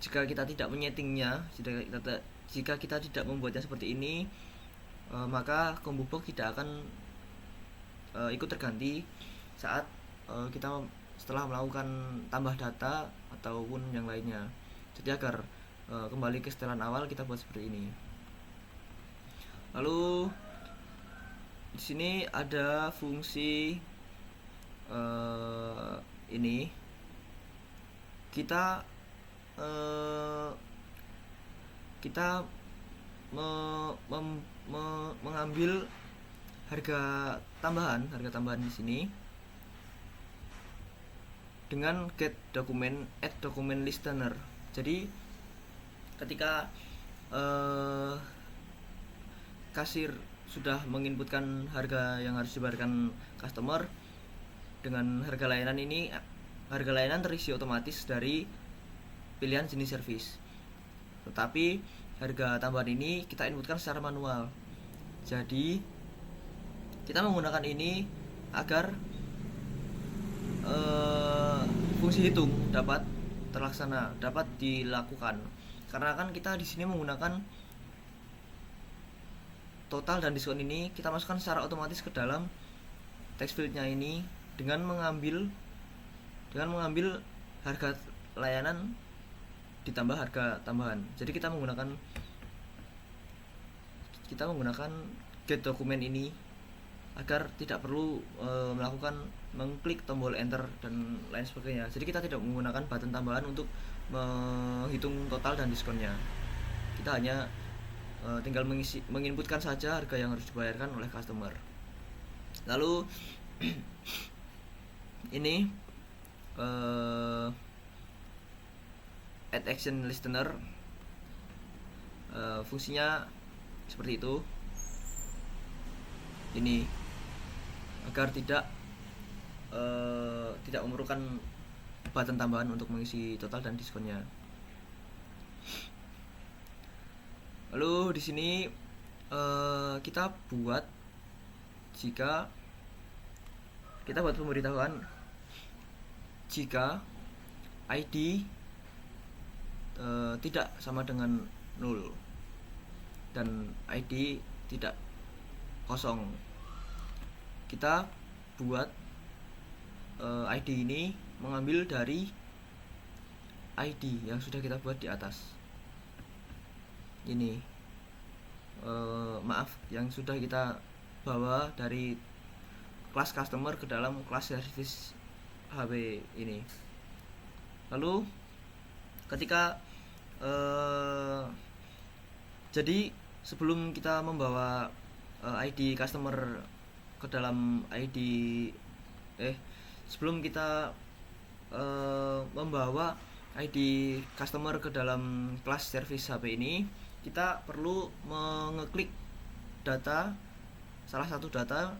jika kita tidak menyetingnya, jika kita tidak membuatnya seperti ini, maka combo box tidak akan ikut terganti saat kita setelah melakukan tambah data ataupun yang lainnya. Jadi agar kembali ke setelan awal, kita buat seperti ini. Lalu di sini ada fungsi ini, kita mengambil harga tambahan di sini dengan get dokumen add document listener. Jadi ketika kasir sudah menginputkan harga yang harus dibayarkan customer, dengan harga layanan ini, harga layanan terisi otomatis dari pilihan jenis servis. Tetapi harga tambahan ini kita inputkan secara manual. Jadi kita menggunakan ini agar fungsi hitung dapat terlaksana, dapat dilakukan. Karena kan kita di sini menggunakan total dan diskon ini, kita masukkan secara otomatis ke dalam text fieldnya ini dengan mengambil harga layanan ditambah harga tambahan. Jadi kita menggunakan get dokumen ini agar tidak perlu melakukan mengklik tombol enter dan lain sebagainya. Jadi kita tidak menggunakan button tambahan untuk menghitung total dan diskonnya. Kita hanya tinggal menginputkan saja harga yang harus dibayarkan oleh customer. Lalu ini add action listener, fungsinya seperti itu. Ini agar tidak memerlukan button tambahan untuk mengisi total dan diskonnya. Lalu di sini kita buat pemberitahuan jika ID tidak sama dengan 0 dan ID tidak kosong. Kita buat ID ini mengambil dari ID yang sudah kita buat di atas. Ini yang sudah kita bawa dari kelas customer ke dalam kelas service HP ini. Lalu ketika jadi sebelum kita membawa ID customer ke dalam sebelum kita membawa ID customer ke dalam kelas service HP ini, kita perlu mengeklik data, salah satu data,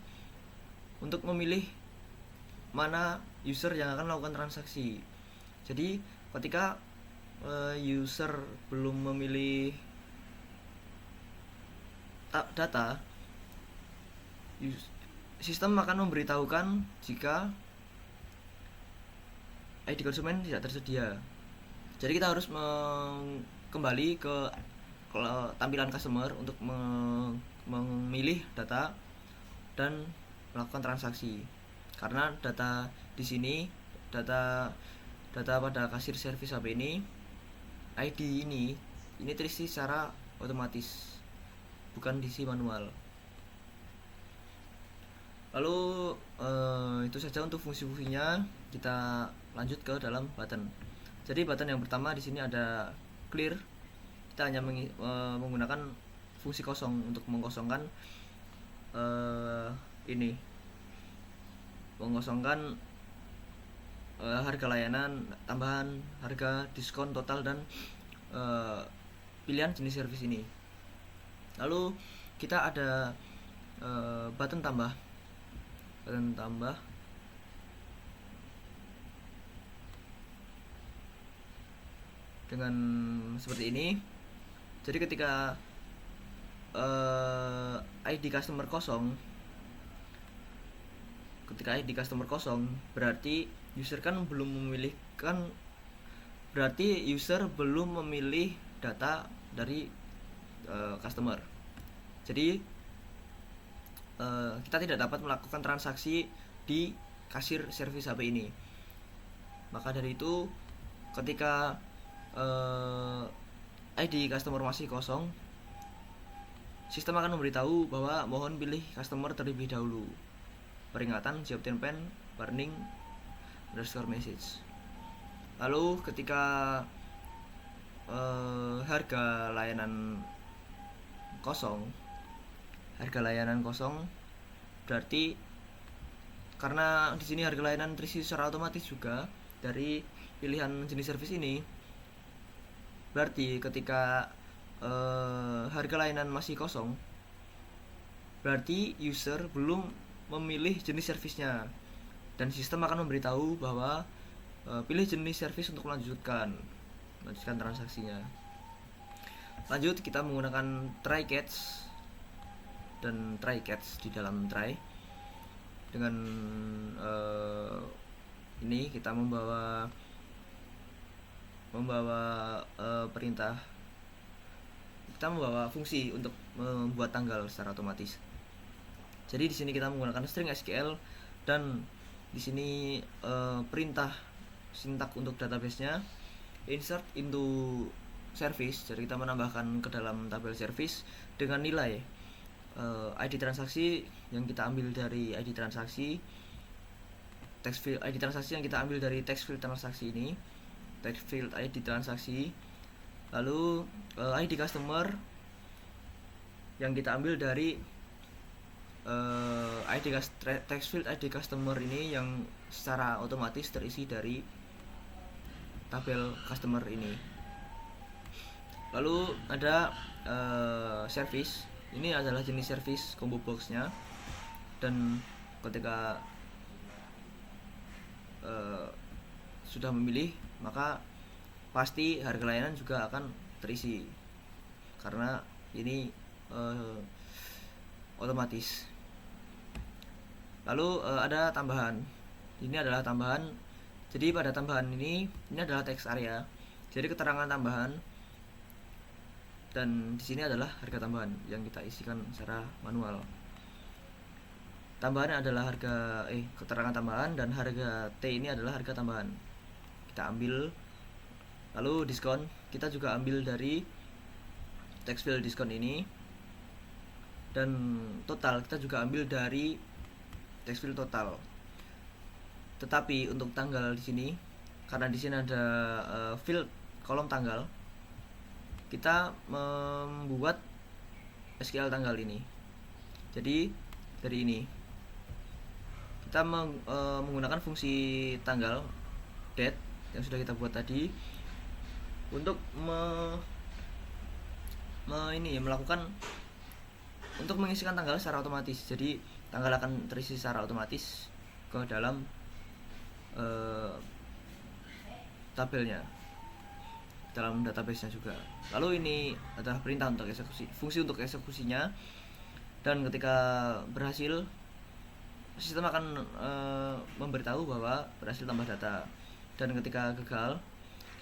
untuk memilih mana user yang akan melakukan transaksi. Jadi ketika user belum memilih data, sistem akan memberitahukan jika ID konsumen tidak tersedia. Jadi kita harus kembali ke tampilan customer untuk memilih data dan melakukan transaksi. Karena data di sini, data pada kasir service HP ini, ID ini terisi secara otomatis, bukan diisi manual. Lalu itu saja untuk fungsi-fungsinya. Kita lanjut ke dalam button. Jadi button yang pertama di sini ada clear. Kita hanya menggunakan fungsi kosong untuk mengosongkan mengosongkan harga layanan, tambahan, harga, diskon, total, dan pilihan jenis servis ini. Lalu kita ada button tambah dengan seperti ini. Jadi ketika ID customer kosong, berarti user belum memilih data dari customer. Jadi kita tidak dapat melakukan transaksi di kasir service HP ini. Maka dari itu, ketika ID customer masih kosong, sistem akan memberitahu bahwa mohon pilih customer terlebih dahulu. Peringatan Jobten Pen warning _message. Lalu ketika harga layanan kosong, berarti karena di sini harga layanan terisi secara otomatis juga dari pilihan jenis servis ini, berarti ketika harga layanan masih kosong, berarti user belum memilih jenis servisnya. dan sistem akan memberitahu bahwa pilih jenis servis untuk melanjutkan transaksinya. Lanjut, kita menggunakan try catch dan try catch di dalam try. Dengan ini kita membawa perintah, kita membawa fungsi untuk membuat tanggal secara otomatis. Jadi di sini kita menggunakan string SQL dan di sini perintah sintak untuk database-nya insert into service. Jadi kita menambahkan ke dalam tabel service dengan nilai ID transaksi yang kita ambil dari ID transaksi, text field ID transaksi yang kita ambil dari text field transaksi ini, text field ID transaksi, lalu ID customer yang kita ambil dari text field ID customer ini yang secara otomatis terisi dari tabel customer ini. Lalu ada service. Ini adalah jenis service combo box-nya, dan ketika sudah memilih, maka pasti harga layanan juga akan terisi karena ini otomatis. Lalu ada tambahan. Ini adalah tambahan. Jadi pada tambahan ini adalah text area. Jadi keterangan tambahan, dan di sini adalah harga tambahan yang kita isikan secara manual. Tambahan adalah keterangan tambahan, dan harga T ini adalah harga tambahan. Kita ambil. Lalu diskon, kita juga ambil dari text field diskon ini, dan total kita juga ambil dari text field total. Tetapi untuk tanggal di sini, karena di sini ada field kolom tanggal, kita membuat SQL tanggal ini. Jadi dari ini kita menggunakan fungsi tanggal date yang sudah kita buat tadi untuk melakukan untuk mengisikan tanggal secara otomatis. Jadi tanggal akan terisi secara otomatis ke dalam tabelnya, dalam database-nya juga. Lalu ini adalah perintah untuk eksekusi, fungsi untuk eksekusinya, dan ketika berhasil, sistem akan memberitahu bahwa berhasil tambah data, dan ketika gagal,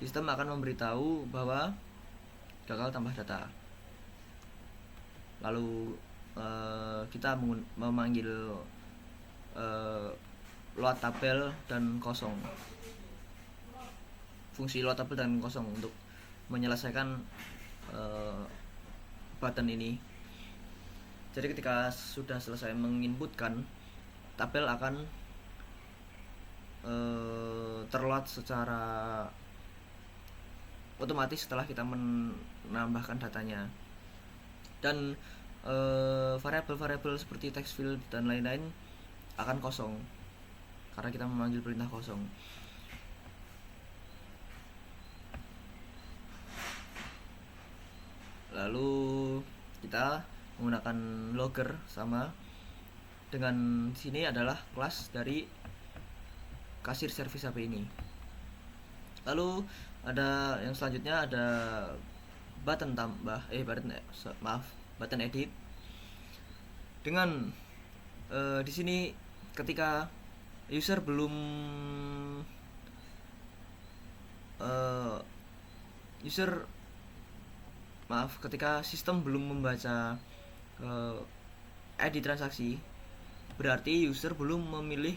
sistem akan memberitahu bahwa gagal tambah data. Lalu kita memanggil load tabel dan kosong, fungsi load tabel dan kosong untuk menyelesaikan button ini. Jadi ketika sudah selesai menginputkan, tabel akan terload secara otomatis setelah kita menambahkan datanya. Dan variabel-variabel seperti text field dan lain-lain akan kosong karena kita memanggil perintah kosong. Lalu kita menggunakan logger sama dengan sini adalah kelas dari kasir service HP ini. Lalu ada yang selanjutnya, ada button button edit. Dengan di sini ketika user belum ketika sistem belum membaca ID transaksi, berarti user belum memilih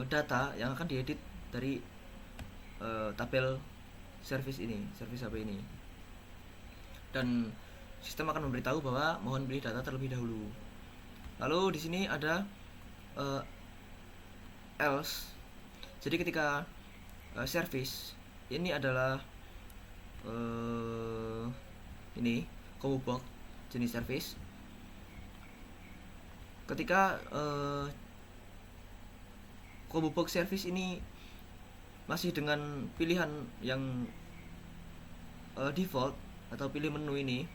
data yang akan diedit dari tabel service HP ini, dan sistem akan memberitahu bahwa mohon pilih data terlebih dahulu. Lalu di sini ada else. Jadi ketika service ini adalah ini combo box jenis service, ketika combo box service ini masih dengan pilihan yang default atau pilih menu ini,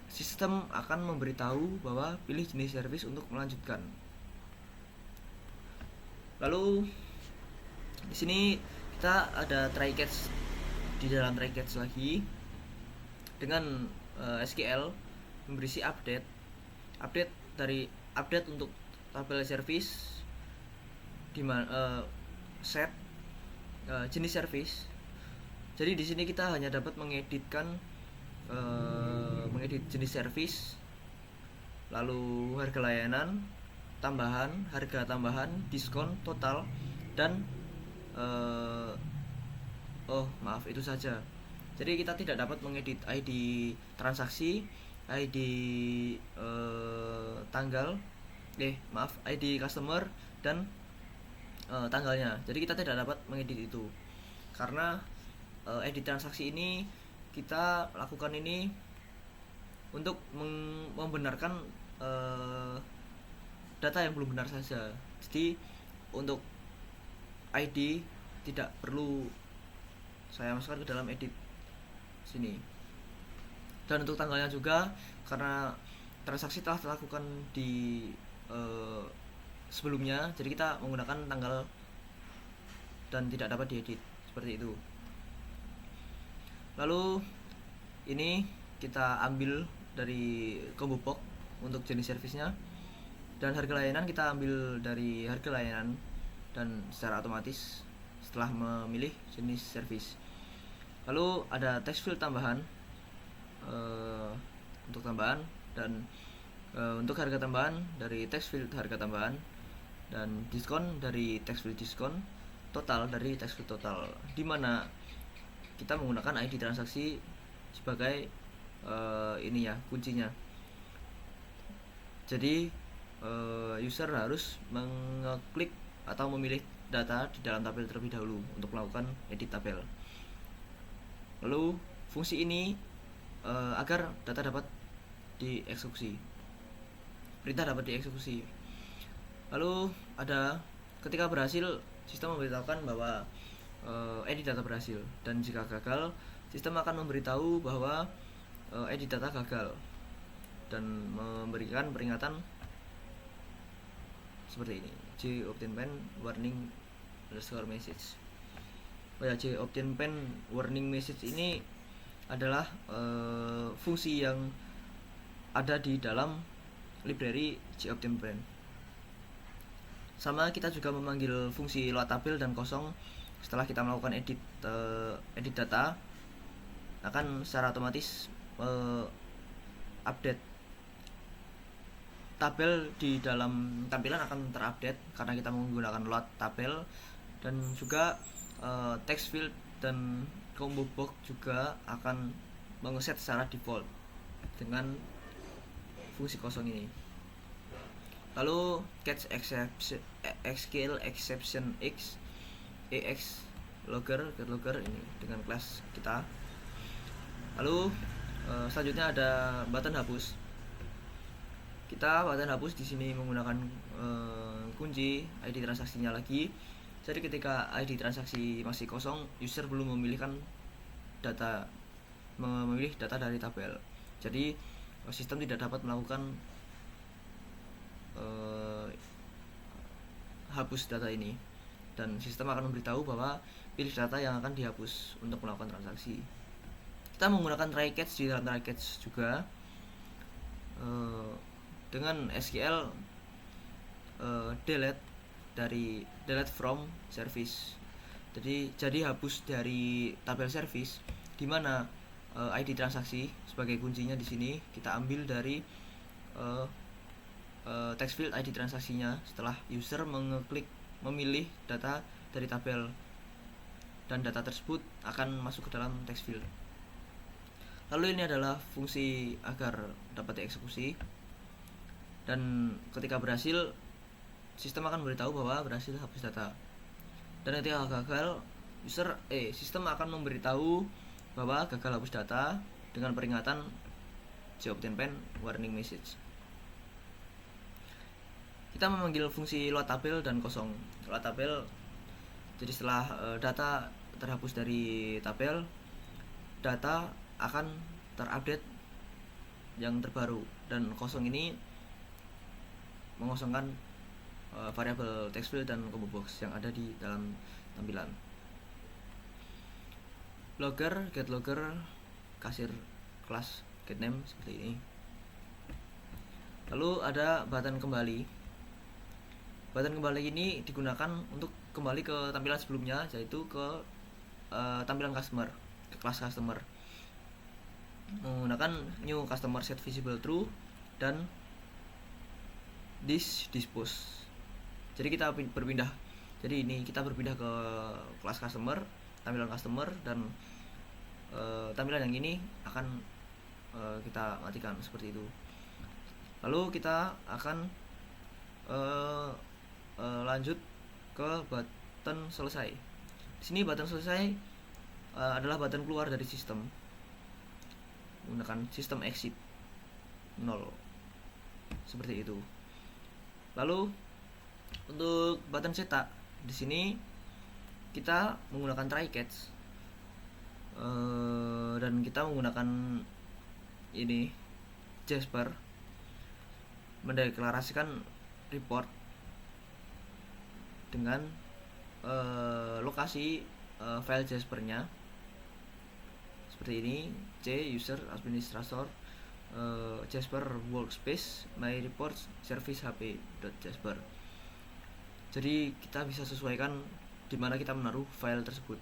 sistem akan memberitahu bahwa pilih jenis service untuk melanjutkan. Lalu di sini kita ada try catch, di dalam try catch lagi dengan SQL berisi update untuk tabel service, set jenis service. Jadi di sini kita hanya dapat mengedit jenis service, lalu harga layanan tambahan, harga tambahan, diskon, total, dan itu saja. Jadi kita tidak dapat mengedit ID transaksi, ID ID customer, dan tanggalnya. Jadi kita tidak dapat mengedit itu karena edit transaksi ini kita lakukan ini untuk membenarkan data yang belum benar saja. Jadi untuk ID tidak perlu saya masukkan ke dalam edit sini. Dan untuk tanggalnya juga, karena transaksi telah dilakukan di sebelumnya, jadi kita menggunakan tanggal dan tidak dapat diedit seperti itu. Lalu ini kita ambil dari combo box untuk jenis servisnya, dan harga layanan kita ambil dari harga layanan dan secara otomatis setelah memilih jenis servis. Lalu ada text field tambahan untuk tambahan, dan untuk harga tambahan dari text field harga tambahan, dan diskon dari text field diskon, total dari text field total, dimana kita menggunakan ID transaksi sebagai kuncinya. Jadi user harus mengeklik atau memilih data di dalam tabel terlebih dahulu untuk melakukan edit tabel. Lalu fungsi ini agar data dapat dieksekusi, perintah dapat dieksekusi. Lalu ada ketika berhasil, sistem memberitahukan bahwa edit data berhasil, dan jika gagal, sistem akan memberitahu bahwa edit data gagal dan memberikan peringatan seperti ini: J-obtain pen warning message. J-obtain pen warning message ini adalah fungsi yang ada di dalam library J-obtain pen. Sama, kita juga memanggil fungsi load tabel dan kosong setelah kita melakukan edit data, akan secara otomatis update tabel di dalam tampilan akan terupdate karena kita menggunakan load tabel, dan juga text field dan combo box juga akan mengeset secara default dengan fungsi kosong ini. Lalu catch SQL exception EX logger ini dengan kelas kita. Lalu selanjutnya ada button hapus. Kita button hapus di sini menggunakan kunci ID transaksinya lagi. Jadi ketika ID transaksi masih kosong, user belum memilih data dari tabel. Jadi sistem tidak dapat melakukan hapus data ini, dan sistem akan memberitahu bahwa pilih data yang akan dihapus untuk melakukan transaksi. Kita menggunakan try catch di dalam try catch juga dengan SQL delete from service. Jadi hapus dari tabel service, di mana ID transaksi sebagai kuncinya di sini kita ambil dari text field ID transaksinya setelah user memilih data dari tabel, dan data tersebut akan masuk ke dalam text field. Lalu ini adalah fungsi agar dapat dieksekusi, dan ketika berhasil, sistem akan memberitahu bahwa berhasil hapus data. Dan ketika gagal, sistem akan memberitahu bahwa gagal hapus data dengan peringatan J-obtain pen warning message. Kita memanggil fungsi load tabel dan kosong. Load tabel, jadi setelah data terhapus dari tabel, data akan terupdate yang terbaru, dan kosong ini mengosongkan variabel text field dan combo box yang ada di dalam tampilan. Logger, get logger, kasir kelas get name seperti ini. Lalu ada button kembali. Button kembali ini digunakan untuk kembali ke tampilan sebelumnya, yaitu ke tampilan customer, ke kelas customer, menggunakan new customer set visible true dan this dispose. Jadi kita berpindah. Jadi ini kita berpindah ke kelas customer, tampilan customer, dan tampilan yang ini akan kita matikan seperti itu. Lalu kita akan lanjut ke button selesai. Di sini button selesai adalah button keluar dari sistem menggunakan sistem exit 0 seperti itu. Lalu untuk button cetak di sini kita menggunakan try catch dan kita menggunakan ini Jasper mendeklarasikan report dengan lokasi file Jaspernya seperti ini, C user administrator Jasper workspace my reports service hp.jasper. Jadi kita bisa sesuaikan di mana kita menaruh file tersebut.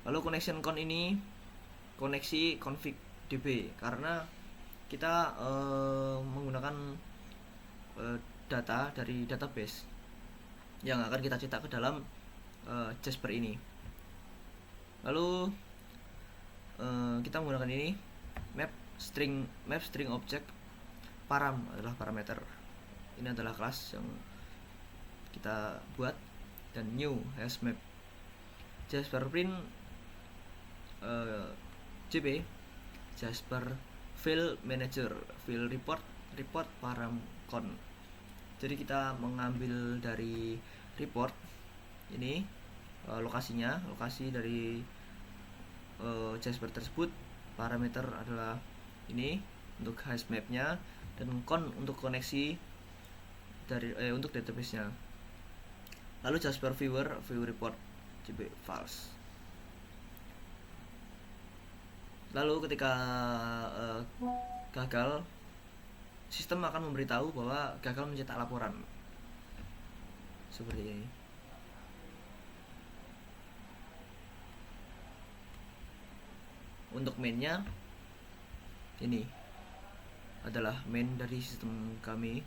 Lalu connection con ini koneksi config db, karena kita menggunakan data dari database yang akan kita cetak ke dalam Jasper ini. Lalu kita menggunakan ini map string object param adalah parameter. Ini adalah kelas yang kita buat, dan new has map Jasper print JP Jasper file manager file report param con. Jadi kita mengambil dari report ini lokasi dari Jasper tersebut. Parameter adalah ini untuk hash mapnya, dan con untuk koneksi dari untuk database-nya. Lalu Jasper view report JP false. Lalu ketika gagal, sistem akan memberitahu bahwa gagal mencetak laporan seperti ini. Untuk mainnya ini adalah main dari sistem kami,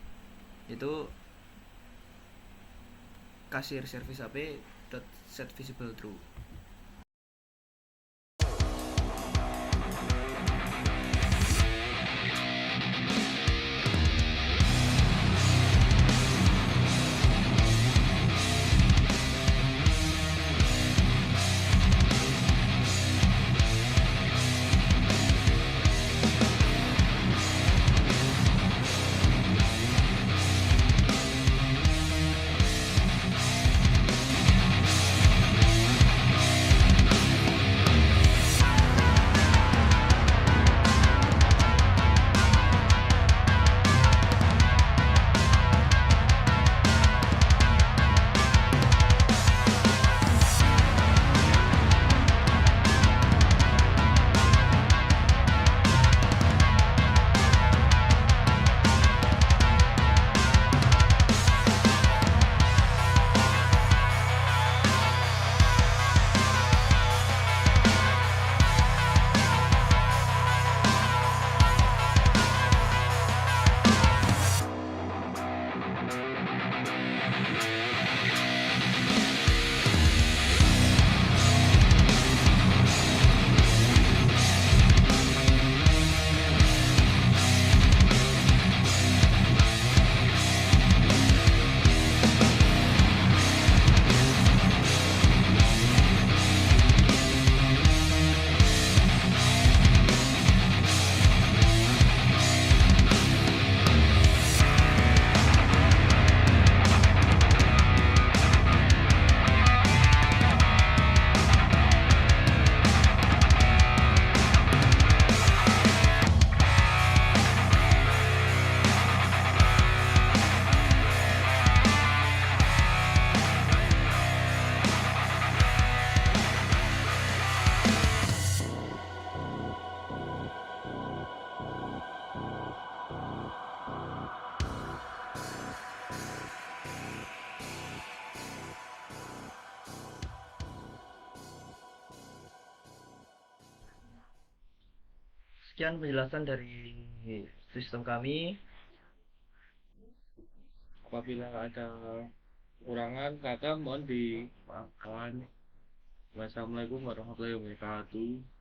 yaitu kasir service hp.set visible true. sekian penjelasan dari sistem kami. Apabila ada kekurangan kata mohon dimaafkan. Wassalamualaikum warahmatullahi wabarakatuh.